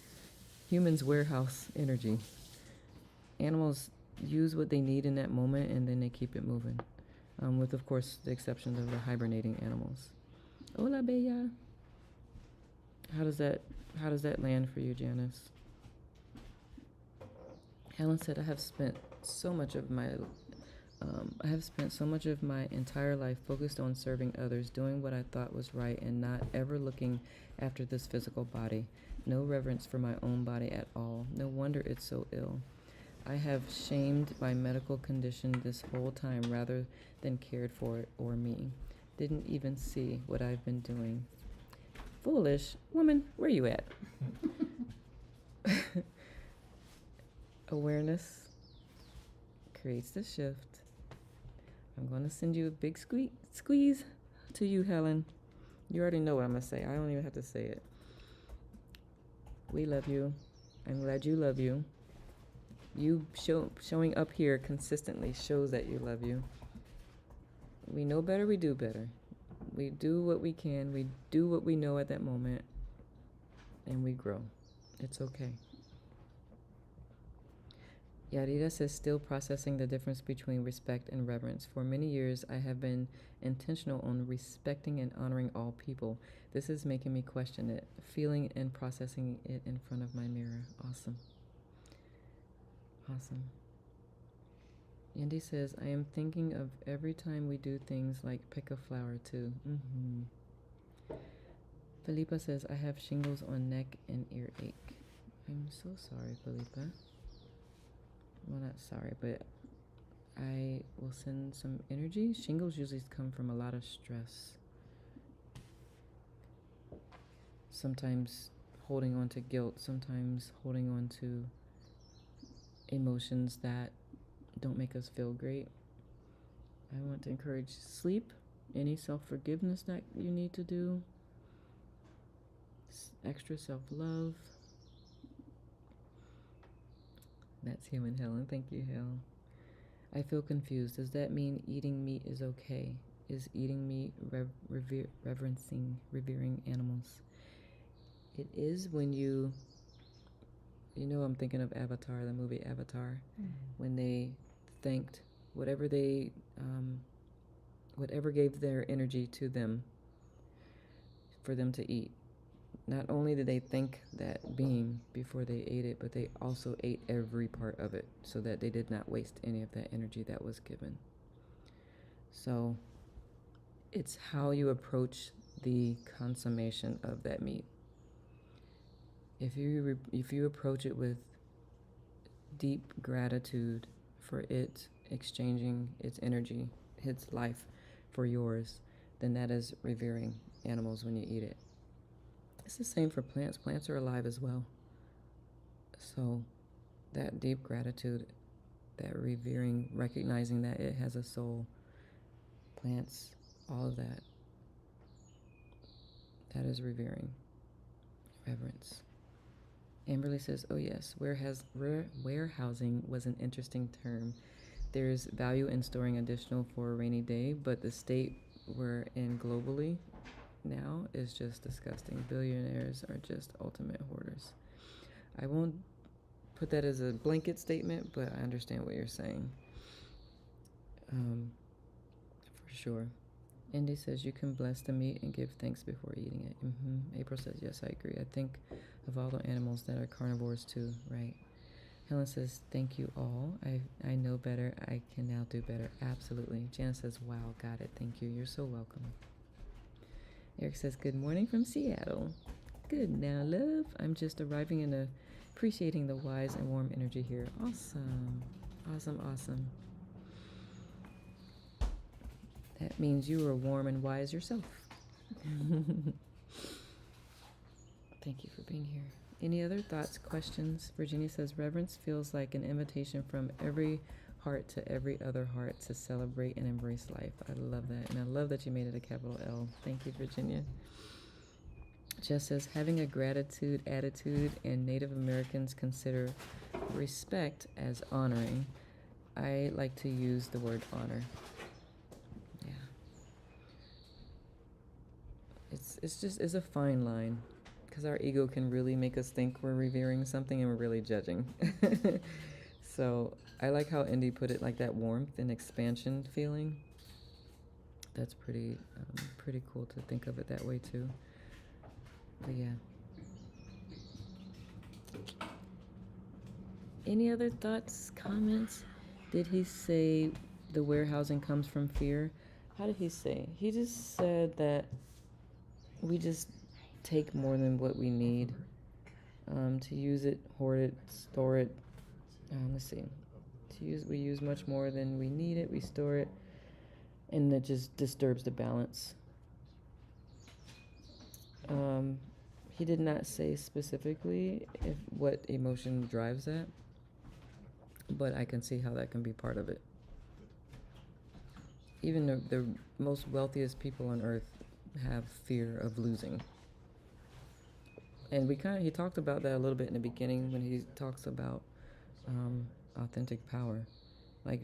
Humans warehouse energy. Animals use what they need in that moment, and then they keep it moving. With, of course, the exception of the hibernating animals. Hola, Bella. How does that land for you, Janice? Helen said, I have spent so much of my entire life focused on serving others, doing what I thought was right, and not ever looking after this physical body. No reverence for my own body at all. No wonder it's so ill. I have shamed my medical condition this whole time rather than cared for it or me. Didn't even see what I've been doing. Foolish woman, where you at? Awareness creates the shift. I'm going to send you a big squeeze to you, Helen. You already know what I'm going to say. I don't even have to say it. We love you. I'm glad you love you. You showing up here consistently shows that you love you. We know better, we do better. We do what we can. We do what we know at that moment. And we grow. It's okay. Yarira says, still processing the difference between respect and reverence. For many years, I have been intentional on respecting and honoring all people. This is making me question it, feeling and processing it in front of my mirror. Awesome. Andy says, I am thinking of every time we do things like pick a flower too. Felipa says, I have shingles on neck and earache. I'm so sorry, Felipa. Well, not sorry, but I will send some energy. Shingles usually come from a lot of stress. sometimes holding on to guilt, sometimes holding on to emotions that don't make us feel great. I want to encourage sleep, any self-forgiveness that you need to do, extra self-love. That's human Helen. Thank you, Helen. I feel confused. Does that mean eating meat is okay? Is eating meat revering animals? It is when you know, I'm thinking of Avatar, the movie Avatar, when they thanked whatever whatever gave their energy to them for them to eat. Not only did they thank that being before they ate it, but they also ate every part of it so that they did not waste any of that energy that was given. So it's how you approach the consummation of that meat. If you approach it with deep gratitude for it exchanging its energy, its life for yours, then that is revering animals when you eat it. It's the same for plants. Plants are alive as well. So that deep gratitude, that revering, recognizing that it has a soul, plants, all of that, that is revering, reverence. Amberly says, oh yes, warehousing was an interesting term. There's value in storing additional for a rainy day, but the state we're in globally now is just disgusting. Billionaires are just ultimate hoarders. I won't put that as a blanket statement, but I understand what you're saying. For sure. Indy says you can bless the meat and give thanks before eating it. April says, yes, I agree. I think of all the animals that are carnivores too, right? Helen says, thank you all. I know better. I can now do better. Absolutely. Janice says, wow, got it. Thank you. You're so welcome. Eric says, good morning from Seattle. Good now, love. I'm just arriving and appreciating the wise and warm energy here. Awesome. Awesome, awesome. That means you are warm and wise yourself. Thank you for being here. Any other thoughts, questions? Virginia says, reverence feels like an invitation from every heart to every other heart to celebrate and embrace life. I love that. And I love that you made it a capital L. Thank you, Virginia. Jess says, having a gratitude attitude, and Native Americans consider respect as honoring. I like to use the word honor. It's a fine line, because our ego can really make us think we're revering something and we're really judging. So I like how Indy put it, like that warmth and expansion feeling. That's pretty cool to think of it that way too. But yeah. Any other thoughts, comments? Did he say the warehousing comes from fear? How did he say? He just said that we just take more than what we need, to use it, hoard it, store it. Let's see. We use much more than we need it. We store it, and that just disturbs the balance. He did not say specifically what emotion drives that, but I can see how that can be part of it. Even the most wealthiest people on earth have fear of losing. And he talked about that a little bit in the beginning when he talks about authentic power. Like,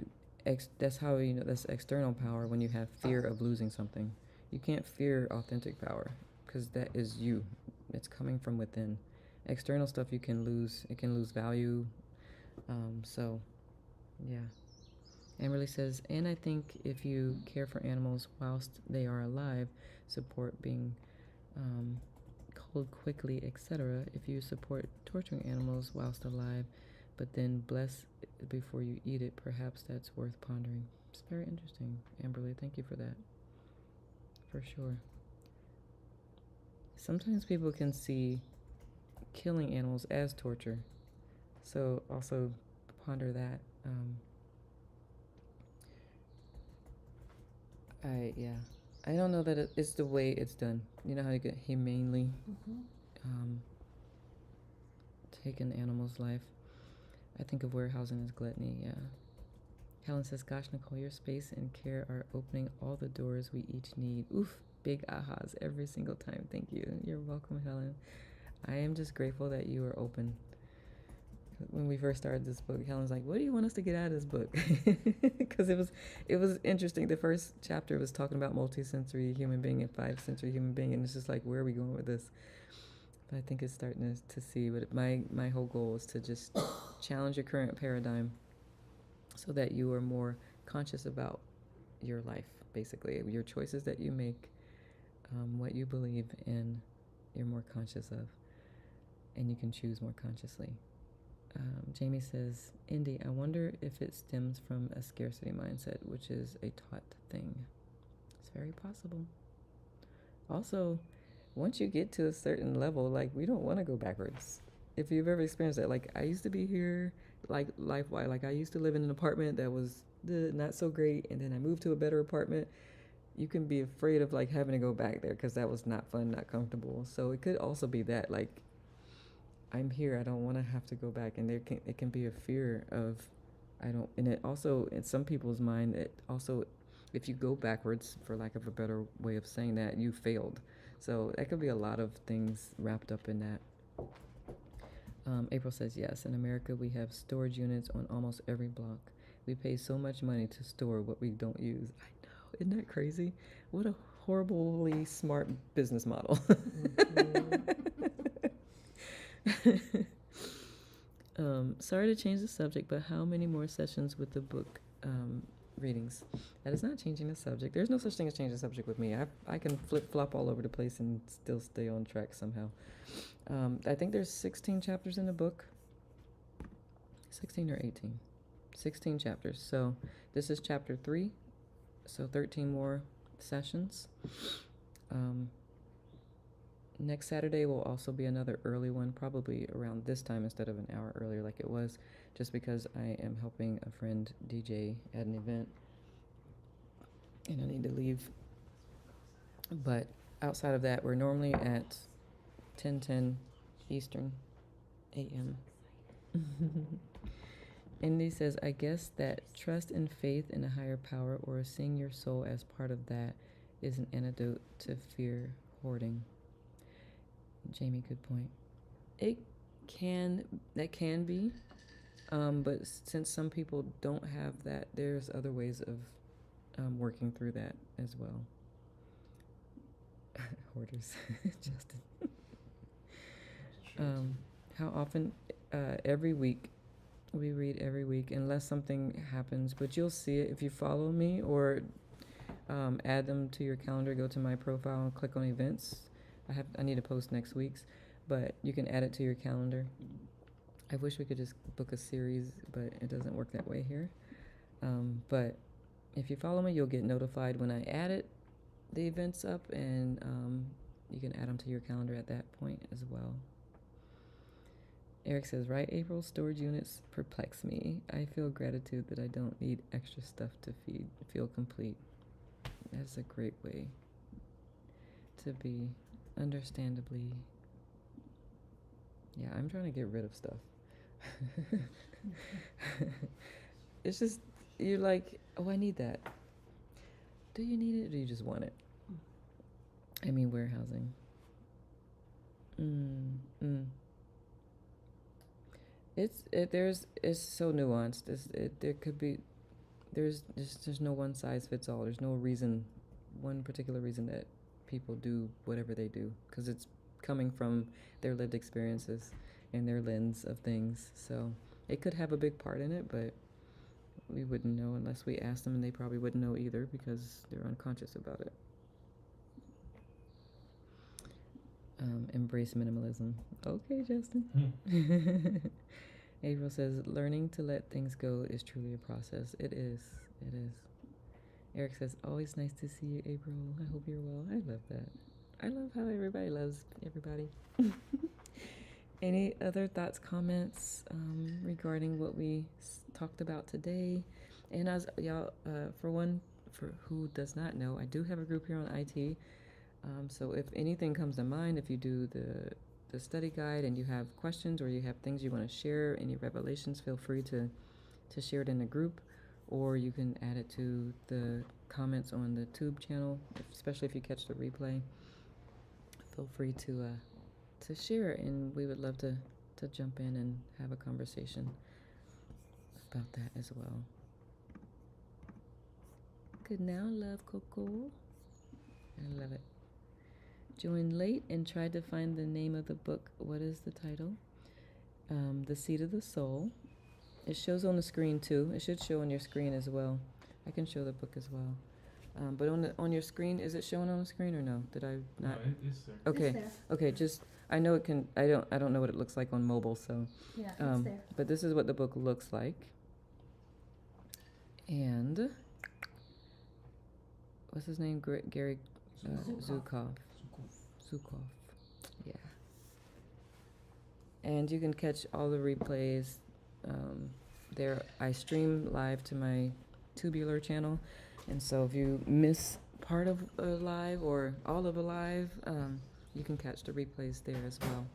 that's how you know that's external power, when you have fear of losing something. You can't fear authentic power, because that is you. It's coming from within. External stuff you can lose. It can lose value. So, yeah. Amberly says, and I think if you care for animals whilst they are alive, support being cold quickly, etc. If you support torturing animals whilst alive, but then bless before you eat it, perhaps that's worth pondering. It's very interesting, Amberly. Thank you for that. For sure. Sometimes people can see killing animals as torture, so also ponder that. I don't know that it's the way it's done. You know how you get humanely? take an animal's life. I think of warehousing as gluttony, yeah. Helen says, gosh, Nicole, your space and care are opening all the doors we each need. Oof, big ahas every single time. Thank you. You're welcome, Helen. I am just grateful that you are open. When we first started this book, Helen's like, what do you want us to get out of this book? Because it was interesting. The first chapter was talking about multi-sensory human being and 5-sensory human being, and it's just like, where are we going with this? But I think it's starting to see. But my whole goal is to just challenge your current paradigm so that you are more conscious about your life, basically. Your choices that you make, what you believe in, you're more conscious of. And you can choose more consciously. Jamie says, Indy, I wonder if it stems from a scarcity mindset, which is a taught thing. It's very possible. Also, once you get to a certain level, like, we don't want to go backwards. If you've ever experienced that, like, I used to be here, like, life-wise, like, I used to live in an apartment that was not so great, and then I moved to a better apartment. You can be afraid of, like, having to go back there because that was not fun, not comfortable. So it could also be that, like, I'm here, I don't want to have to go back, and it can be a fear of, and it also, in some people's mind, it also, if you go backwards, for lack of a better way of saying that, you failed. So that could be a lot of things wrapped up in that. April says, yes, in America we have storage units on almost every block. We pay so much money to store what we don't use. I know, isn't that crazy? What a horribly smart business model. Sorry to change the subject, but how many more sessions with the book readings? That is not changing the subject. There's no such thing as changing the subject with me. I can flip-flop all over the place and still stay on track somehow. I think there's 16 chapters in the book. 16 or 18? 16 chapters. So this is chapter 3. So 13 more sessions. Next Saturday will also be another early one, probably around this time instead of an hour earlier like it was, just because I am helping a friend DJ at an event and I need to leave. But outside of that, we're normally at 10:10 Eastern a.m. Indy says, I guess that trust and faith in a higher power or seeing your soul as part of that is an antidote to fear hoarding. Jamie, good point. That can be, but since some people don't have that, there's other ways of working through that as well. Hoarders, Justin. How often? Every week. We read every week, unless something happens. But you'll see it if you follow me or add them to your calendar. Go to my profile and click on events. I need to post next week's, but you can add it to your calendar. I wish we could just book a series, but it doesn't work that way here. But if you follow me, you'll get notified when I add the events up, and you can add them to your calendar at that point as well. Eric says, right, April, storage units perplex me. I feel gratitude that I don't need extra stuff to feel complete. That's a great way to be. Understandably, yeah, I'm trying to get rid of stuff. It's just, you're like, oh, I need that. Do you need it or do you just want it? I mean, warehousing. It's so nuanced. There's no one size fits all. There's no one particular reason that people do whatever they do, because it's coming from their lived experiences and their lens of things. So it could have a big part in it, but we wouldn't know unless we asked them, and they probably wouldn't know either because they're unconscious about it. Embrace minimalism. Okay, Justin. April says, learning to let things go is truly a process. It is. Eric says, always nice to see you, April. I hope you're well. I love that. I love how everybody loves everybody. Any other thoughts, comments regarding what we talked about today? And as y'all, for who does not know, I do have a group here on IT. So if anything comes to mind, if you do the the study guide and you have questions or you have things you want to share, any revelations, feel free to share it in the group, or you can add it to the comments on the Tube channel, especially if you catch the replay. Feel free to share it, and we would love to jump in and have a conversation about that as well. Good now, love Coco. I love it. Joined late and tried to find the name of the book. What is the title? The Seed of the Soul. It shows on the screen too. It should show on your screen as well. I can show the book as well. But on your screen, is it showing on the screen or no? Did I not? No, it is there. Okay. It's there. Okay. Just I know it can. I don't know what it looks like on mobile. So. Yeah, it's there. But this is what the book looks like. And what's his name? Gary Zukav. Zukav. Yeah. And you can catch all the replays. There, I stream live to my Tubular channel, and so if you miss part of a live or all of a live, you can catch the replays there as well.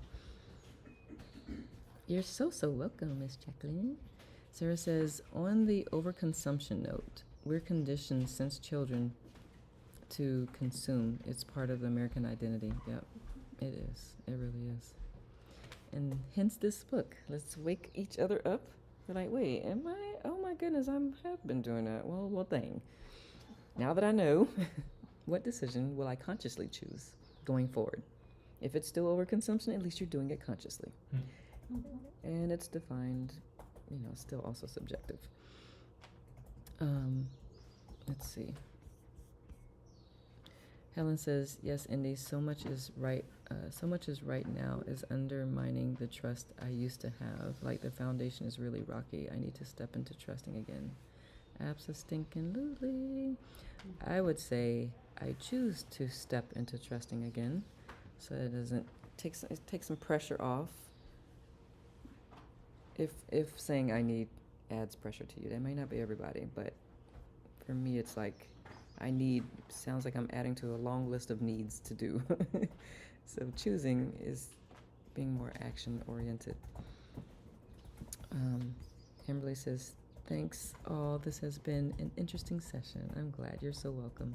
You're so welcome, Miss Jacqueline. Sarah says, on the overconsumption note, we're conditioned since children to consume. It's part of the American identity. Yep, it is. It really is. And hence this book. Let's wake each other up. We're like, wait, am I? Oh my goodness, I have been doing that. Well, dang. Now that I know, what decision will I consciously choose going forward? If it's still overconsumption, at least you're doing it consciously. And it's defined, still also subjective. Let's see. Helen says, yes, Indy, so much is right now is undermining the trust I used to have. Like the foundation is really rocky. I need to step into trusting again. Abso-stinking-lutely. I would say I choose to step into trusting again, so it doesn't take some pressure off. If saying I need adds pressure to you, that may not be everybody, but for me it's like sounds like I'm adding to a long list of needs to do. So choosing is being more action oriented. Kimberly says, thanks all. This has been an interesting session. I'm glad. You're so welcome.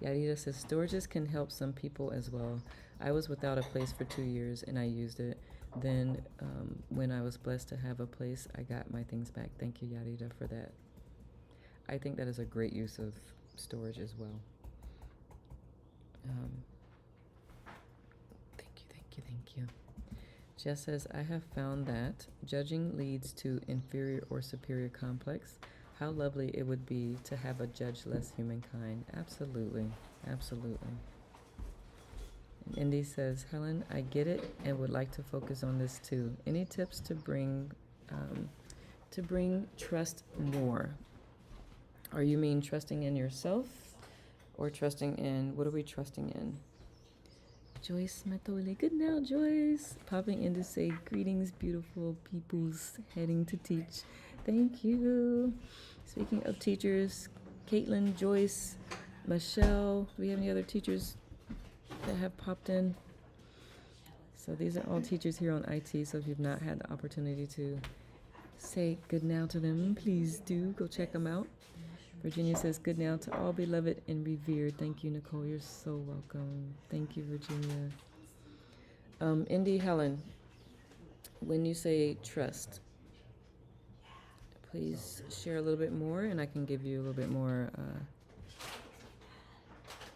Yadida says, storages can help some people as well. I was without a place for 2 years and I used it. Then when I was blessed to have a place, I got my things back. Thank you, Yadida, for that. I think that is a great use of storage as well. Thank you. Jess says, I have found that judging leads to inferior or superior complex. How lovely it would be to have a judge-less humankind. Absolutely. And Indy says, Helen, I get it and would like to focus on this too. Any tips to bring trust more? Are you mean trusting in yourself or trusting in, what are we trusting in? Joyce Matoli, good now, Joyce. Popping in to say, greetings, beautiful peoples heading to teach. Thank you. Speaking of teachers, Caitlin, Joyce, Michelle, do we have any other teachers that have popped in? So these are all teachers here on IT, so if you've not had the opportunity to say good now to them, please do go check them out. Virginia says, good now to all beloved and revered. Thank you, Nicole. You're so welcome. Thank you, Virginia. Indy, Helen, when you say trust, please share a little bit more and I can give you a little bit more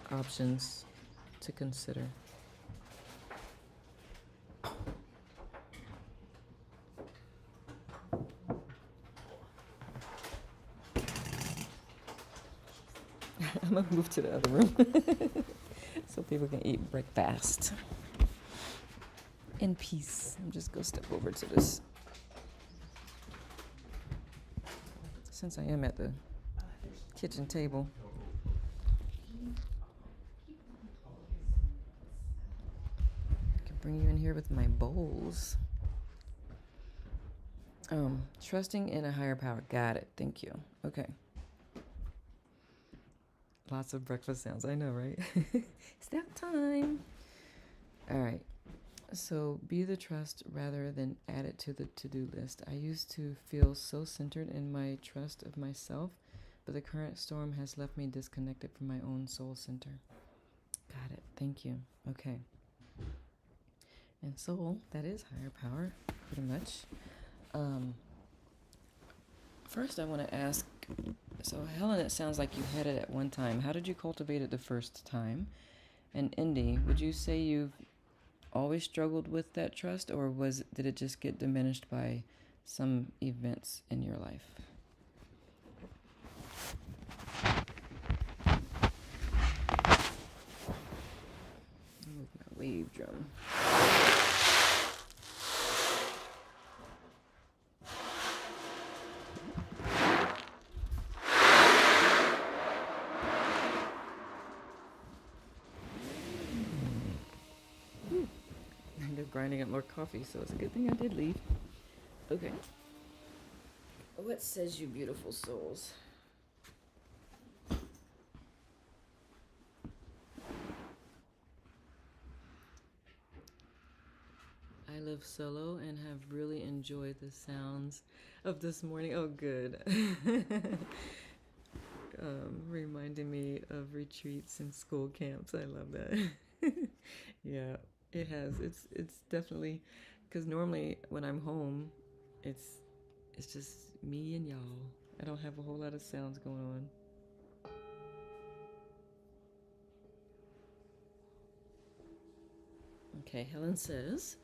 options to consider. I'm gonna move to the other room so people can eat breakfast in peace. I'm just gonna step over to this, since I am at the kitchen table. I can bring you in here with my bowls. Trusting in a higher power. Got it. Thank you. Okay. Lots of breakfast sounds. I know, right? It's that time. All right. So be the trust rather than add it to the to-do list. I used to feel so centered in my trust of myself, but the current storm has left me disconnected from my own soul center. Got it. Thank you. Okay. And soul, that is higher power, pretty much. First, I want to ask, so Helen, it sounds like you had it at one time. How did you cultivate it the first time? And Indy, would you say you've always struggled with that trust, or did it just get diminished by some events in your life? Move my wave drum. They're grinding up more coffee, so it's a good thing I did leave. Okay. What says you beautiful souls? I live solo and have really enjoyed the sounds of this morning. Oh, good. Reminding me of retreats and school camps. I love that. Yeah, it has. It's definitely, because normally when I'm home, it's just me and y'all. I don't have a whole lot of sounds going on. Okay, Helen says,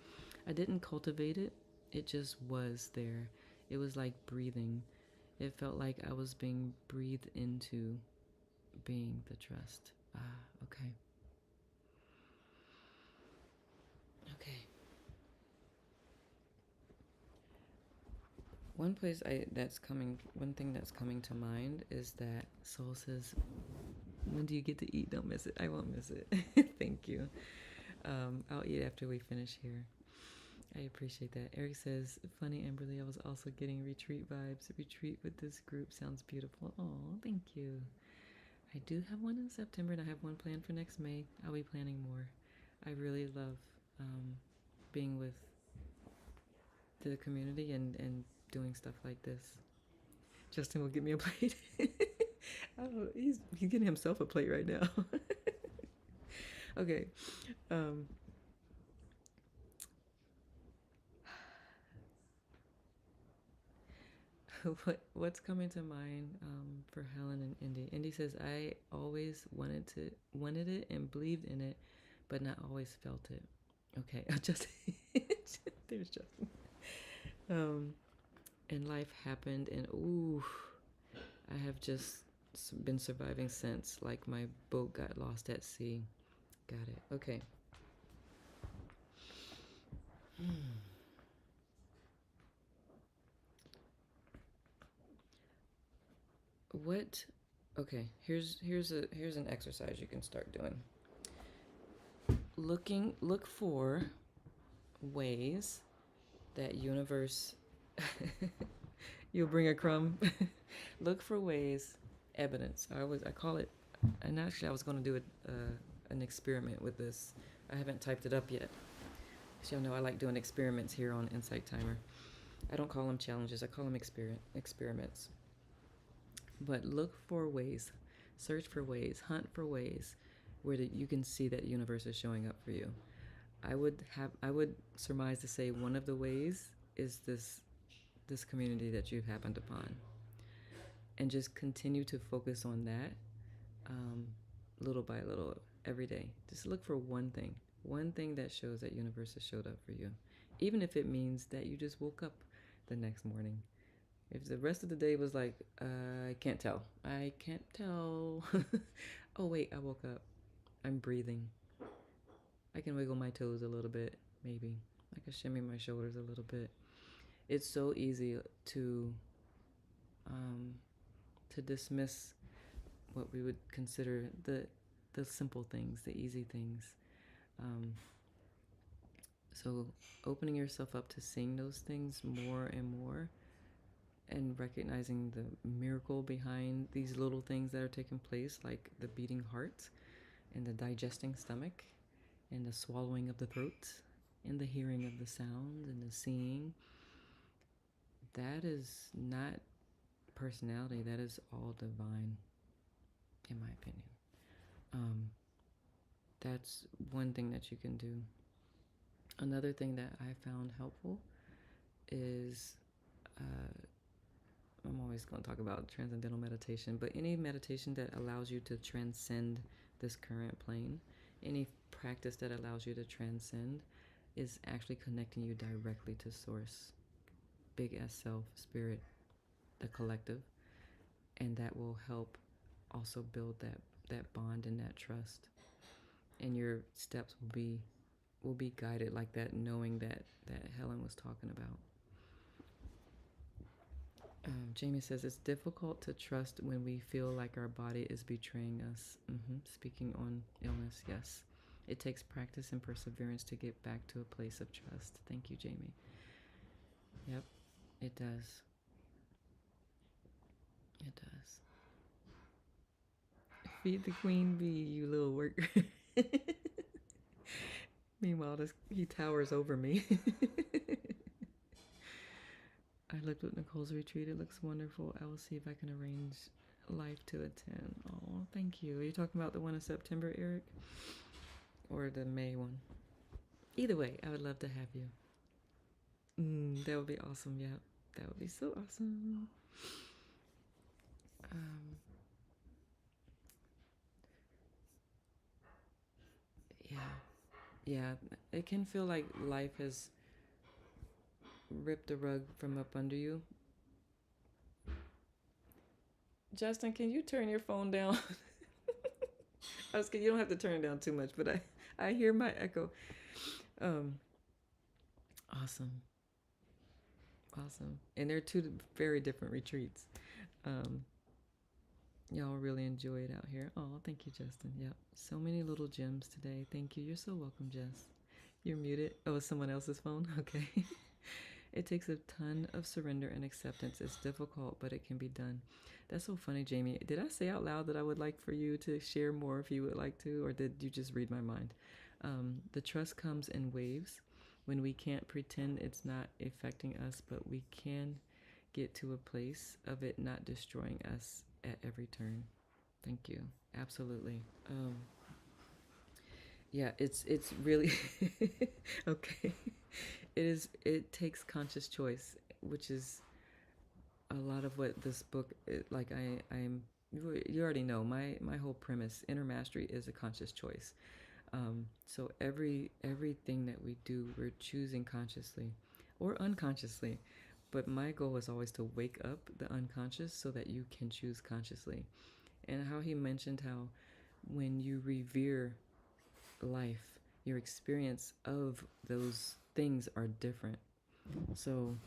I didn't cultivate it. It just was there. It was like breathing. It felt like I was being breathed into being the trust. Okay. Okay. One thing that's coming to mind is that Soul says, when do you get to eat? Don't miss it. I won't miss it. Thank you. I'll eat after we finish here. I appreciate that. Eric says, funny, Amberly, I was also getting retreat vibes. Retreat with this group sounds beautiful. Oh, thank you. I do have one in September, and I have one planned for next May. I'll be planning more. I really love being with the community and doing stuff like this. Justin will get me a plate. Oh, he's getting himself a plate right now. Okay. What's coming to mind for Helen and Indy? Indy says, I always wanted it and believed in it, but not always felt it. Okay, there's Justin. And life happened, and I have just been surviving since, like my boat got lost at sea. Got it. Okay. Okay, here's an exercise you can start doing. Look for ways that universe you'll bring a crumb. Look for ways, evidence. I call it, and actually I was going to do an experiment with this. I haven't typed it up yet. So y'all know I like doing experiments here on Insight Timer. I don't call them challenges, I call them experiments. But look for ways, search for ways, hunt for ways where you can see that the universe is showing up for you. I would surmise to say one of the ways is this community that you've happened upon, and just continue to focus on that, little by little, every day. Just look for one thing that shows that universe has showed up for you, even if it means that you just woke up the next morning. If the rest of the day was like, I can't tell. Oh wait, I woke up. I'm breathing. I can wiggle my toes a little bit, maybe. I can shimmy my shoulders a little bit. It's so easy to dismiss what we would consider the simple things, the easy things. So opening yourself up to seeing those things more and more, and recognizing the miracle behind these little things that are taking place, like the beating heart and the digesting stomach and the swallowing of the throat and the hearing of the sounds and the seeing, that is not personality. That is all divine, in my opinion. That's one thing that you can do. Another thing that I found helpful is, I'm always going to talk about transcendental meditation, but any meditation that allows you to transcend this current plane, any practice that allows you to transcend, is actually connecting you directly to Source, Big S Self, Spirit, the collective, and that will help also build that bond and that trust. And your steps will be guided like that, knowing that Helen was talking about. Jamie says it's difficult to trust when we feel like our body is betraying us. Speaking on illness, yes. It takes practice and perseverance to get back to a place of trust. Thank you, Jamie. Yep, it does. It does. Feed the queen bee, you little worker. Meanwhile, he towers over me. I looked at Nicole's retreat. It looks wonderful. I will see if I can arrange life to attend. Oh, thank you. Are you talking about the one in September, Eric? Or the May one? Either way, I would love to have you. That would be awesome. Yeah, that would be so awesome. Yeah. It can feel like life has ripped the rug from up under you. Justin, can you turn your phone down? I was kidding. You don't have to turn it down too much, but I hear my echo. Awesome. And they're two very different retreats. Y'all really enjoy it out here. Oh, thank you, Justin. Yep. So many little gems today. Thank you. You're so welcome, Jess. You're muted. Oh, it's someone else's phone? Okay. It takes a ton of surrender and acceptance. It's difficult, but it can be done. That's so funny, Jamie. Did I say out loud that I would like for you to share more if you would like to, or did you just read my mind? The trust comes in waves when we can't pretend it's not affecting us, but we can get to a place of it not destroying us at every turn. Thank you. Absolutely. Yeah, it's really okay. It takes conscious choice, which is a lot of what this book, you already know my whole premise. Inner mastery is a conscious choice. So everything that we do, we're choosing consciously or unconsciously. But my goal is always to wake up the unconscious so that you can choose consciously. And how he mentioned how when you revere life, your experience of those things are different. So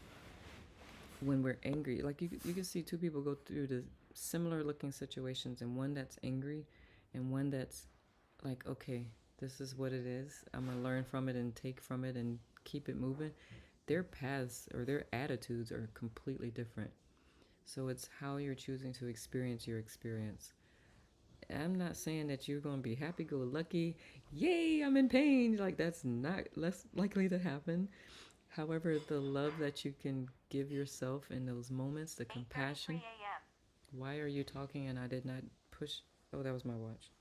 when we're angry, like you can see two people go through the similar looking situations, and one that's angry and one that's like, okay, this is what it is. I'm going to learn from it and take from it and keep it moving. Their paths or their attitudes are completely different. So it's how you're choosing to experience your experience. I'm not saying that you're going to be happy-go-lucky, yay, I'm in pain. Like, that's not less likely to happen. However, the love that you can give yourself in those moments, the compassion. Why are you talking and I did not push? Oh, that was my watch.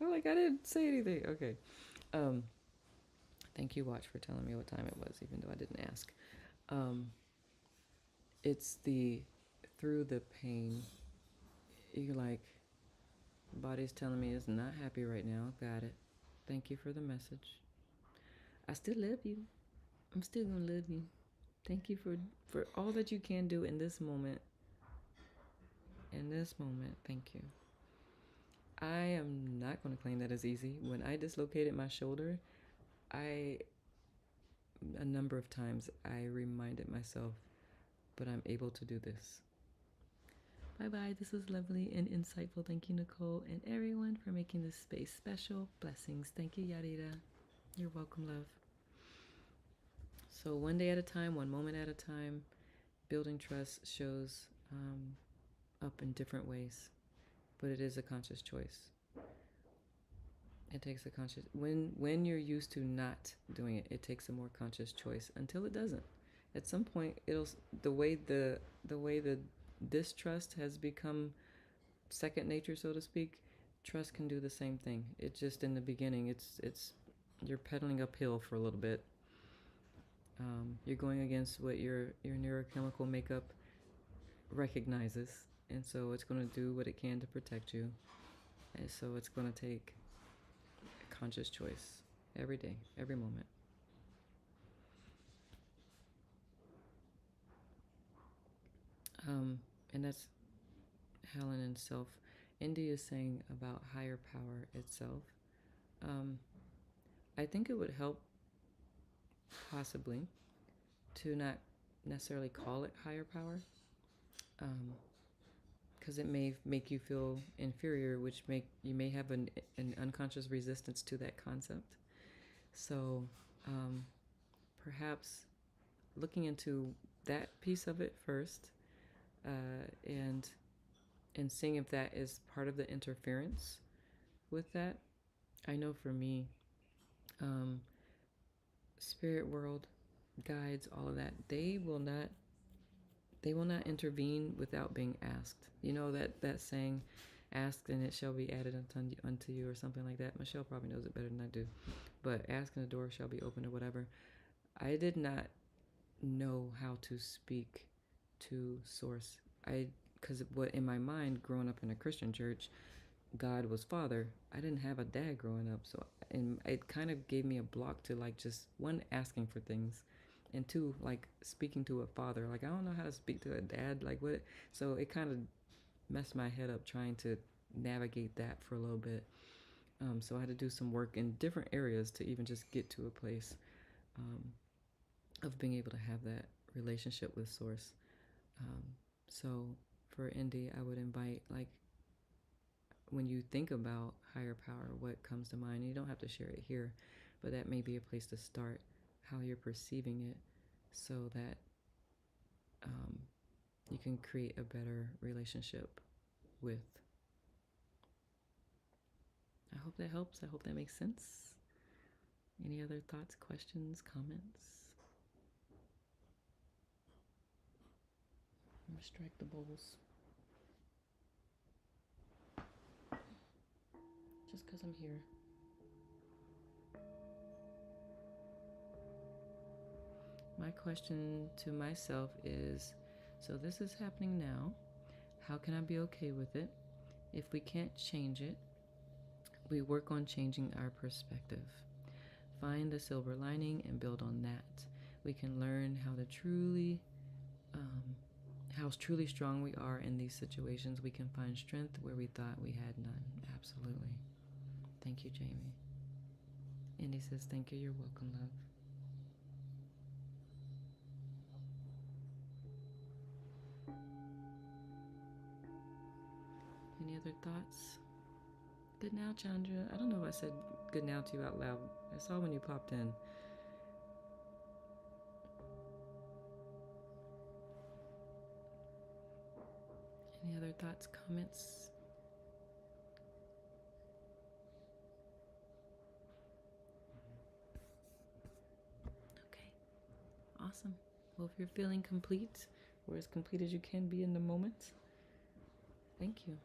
Oh, like I didn't say anything. Okay. Thank you, watch, for telling me what time it was, even though I didn't ask. It's through the pain, you're like, body's telling me it's not happy right now. Got it. Thank you for the message. I still love you. I'm still gonna love you. Thank you for all that you can do in this moment. In this moment, thank you. I am not going to claim that as easy. When I dislocated my shoulder, a number of times I reminded myself, but I'm able to do this. Bye-bye. This was lovely and insightful. Thank you, Nicole, and everyone for making this space special. Blessings. Thank you, Yarira. You're welcome, love. So one day at a time, one moment at a time, building trust shows up in different ways, but it is a conscious choice. It takes a conscious when you're used to not doing it, it takes a more conscious choice until it doesn't. At some point it'll the way the distrust has become second nature, so to speak. Trust can do the same thing. It's just in the beginning, it's you're pedaling uphill for a little bit. You're going against what your neurochemical makeup recognizes, and so it's going to do what it can to protect you. And so it's going to take a conscious choice every day, every moment. And that's Helen and self. Indy is saying about higher power itself. I think it would help possibly to not necessarily call it higher power, because it may make you feel inferior, which you may have an unconscious resistance to that concept. So perhaps looking into that piece of it first, and seeing if that is part of the interference with that. I know for me, spirit world, guides, all of that, they will not intervene without being asked. You know that saying, ask and it shall be added unto you, or something like that. Michelle probably knows it better than I do. But ask and the door shall be opened, or whatever. I did not know how to speak to source. Because what in my mind, growing up in a Christian church, God was Father. I didn't have a dad growing up, so, and it kind of gave me a block to, like, just one, asking for things, and two, like, speaking to a father. Like, I don't know how to speak to a dad. Like, what? So it kind of messed my head up trying to navigate that for a little bit. So I had to do some work in different areas to even just get to a place of being able to have that relationship with Source. So for Indy, I would invite, like, when you think about higher power, what comes to mind? You don't have to share it here, but that may be a place to start, how you're perceiving it, so that you can create a better relationship with. I hope that helps. I hope that makes sense. Any other thoughts, questions, comments? I'm gonna strike the bowls. Just because I'm here. My question to myself is, so this is happening now. How can I be okay with it? If we can't change it, we work on changing our perspective. Find the silver lining and build on that. We can learn how truly strong we are in these situations. We can find strength where we thought we had none. Absolutely. Thank you, Jamie. Indy says, thank you. You're welcome, love. Any other thoughts? Good now, Chandra. I don't know if I said good now to you out loud. I saw when you popped in. Any other thoughts, comments? Okay. Awesome. Well, if you're feeling complete, or as complete as you can be in the moment, thank you.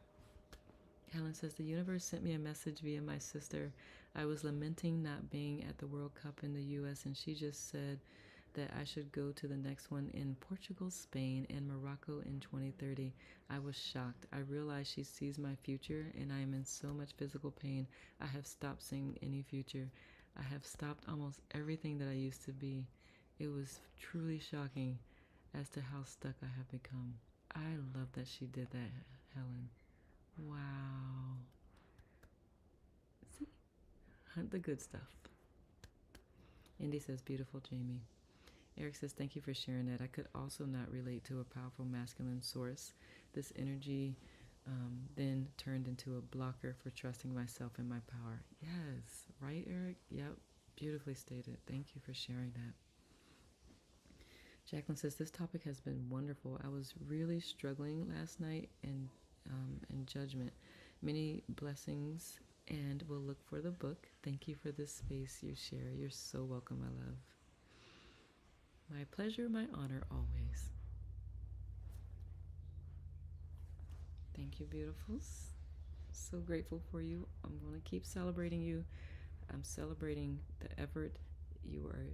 Helen says, the universe sent me a message via my sister. I was lamenting not being at the World Cup in the U.S., and she just said that I should go to the next one in Portugal, Spain, and Morocco in 2030. I was shocked. I realized she sees my future, and I am in so much physical pain. I have stopped seeing any future. I have stopped almost everything that I used to be. It was truly shocking as to how stuck I have become. I love that she did that, Helen. Wow. See? Hunt the good stuff. Indy says, beautiful, Jamie. Eric says, thank you for sharing that. I could also not relate to a powerful masculine source. This energy then turned into a blocker for trusting myself and my power. Yes. Right, Eric? Yep. Beautifully stated. Thank you for sharing that. Jacqueline says, this topic has been wonderful. I was really struggling last night in judgment. Many blessings and we'll look for the book. Thank you for this space you share. You're so welcome, my love. My pleasure, my honor, always. Thank you, beautifuls. So grateful for you. I'm going to keep celebrating you. I'm celebrating the effort you are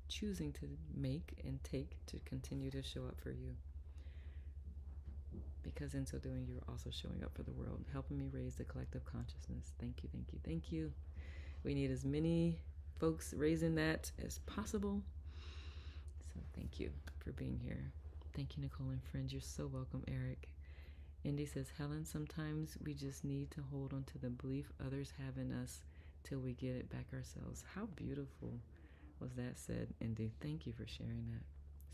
choosing to make and take to continue to show up for you. Because in so doing, you're also showing up for the world, helping me raise the collective consciousness. Thank you, thank you, thank you. We need as many folks raising that as possible. So thank you for being here. Thank you, Nicole and friends. You're so welcome, Eric. Indy says, Helen, sometimes we just need to hold on to the belief others have in us till we get it back ourselves. How beautiful was that said, Indy? Thank you for sharing that.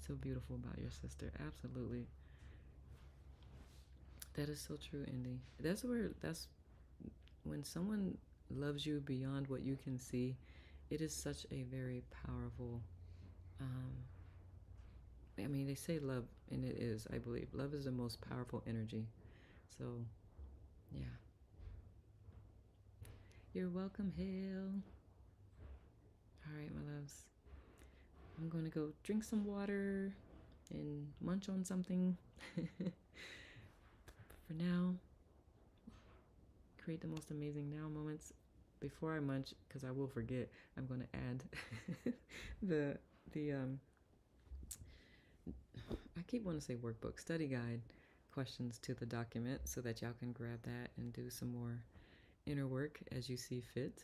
So beautiful about your sister. Absolutely. That is so true, Indy. That's when someone loves you beyond what you can see, it is such a very powerful, I mean, they say love, and it is, I believe. Love is the most powerful energy. So, yeah. You're welcome, Hale. All right, my loves. I'm going to go drink some water and munch on something. For now, create the most amazing now moments. Before I munch, because I will forget, I'm going to add the I keep wanting to say workbook, study guide questions to the document so that y'all can grab that and do some more inner work as you see fit.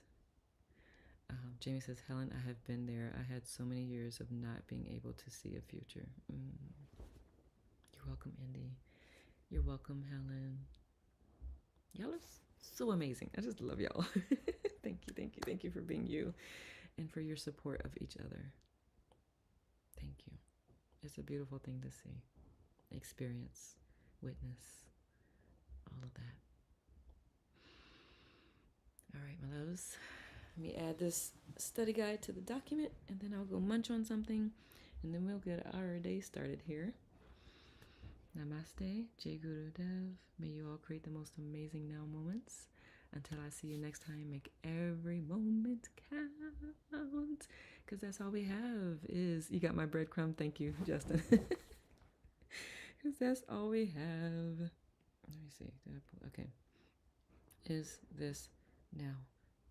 Jamie says, Helen, I have been there. I had so many years of not being able to see a future. You're welcome, Indy. You're welcome, Helen. Y'all are so amazing. I just love y'all. Thank you, thank you, thank you for being you and for your support of each other. Thank you. It's a beautiful thing to see, experience, witness, all of that. All right, my loves. Let me add this study guide to the document, and then I'll go munch on something, and then we'll get our day started here. Namaste, Jai Guru Dev. May you all create the most amazing now moments. Until I see you next time, make every moment count. Because that's all we have is... You got my breadcrumb? Thank you, Justin. Because that's all we have. Let me see. Okay. Is this now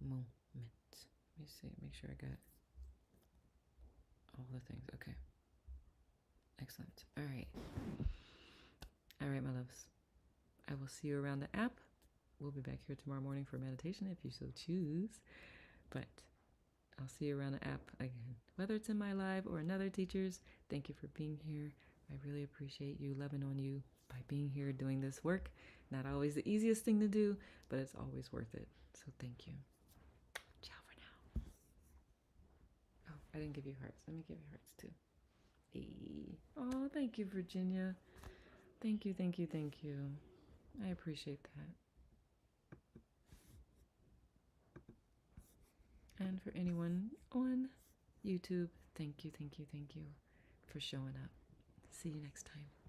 moment? Let me see. Make sure I got all the things. Okay. Excellent. All right. All right, my loves. I will see you around the app. We'll be back here tomorrow morning for meditation if you so choose. But I'll see you around the app again. Whether it's in my live or another teacher's, thank you for being here. I really appreciate you, loving on you by being here doing this work. Not always the easiest thing to do, but it's always worth it. So thank you. Ciao for now. Oh, I didn't give you hearts. Let me give you hearts too. Hey. Oh, thank you, Virginia. Thank you, thank you, thank you. I appreciate that. And for anyone on YouTube, thank you, thank you, thank you for showing up. See you next time.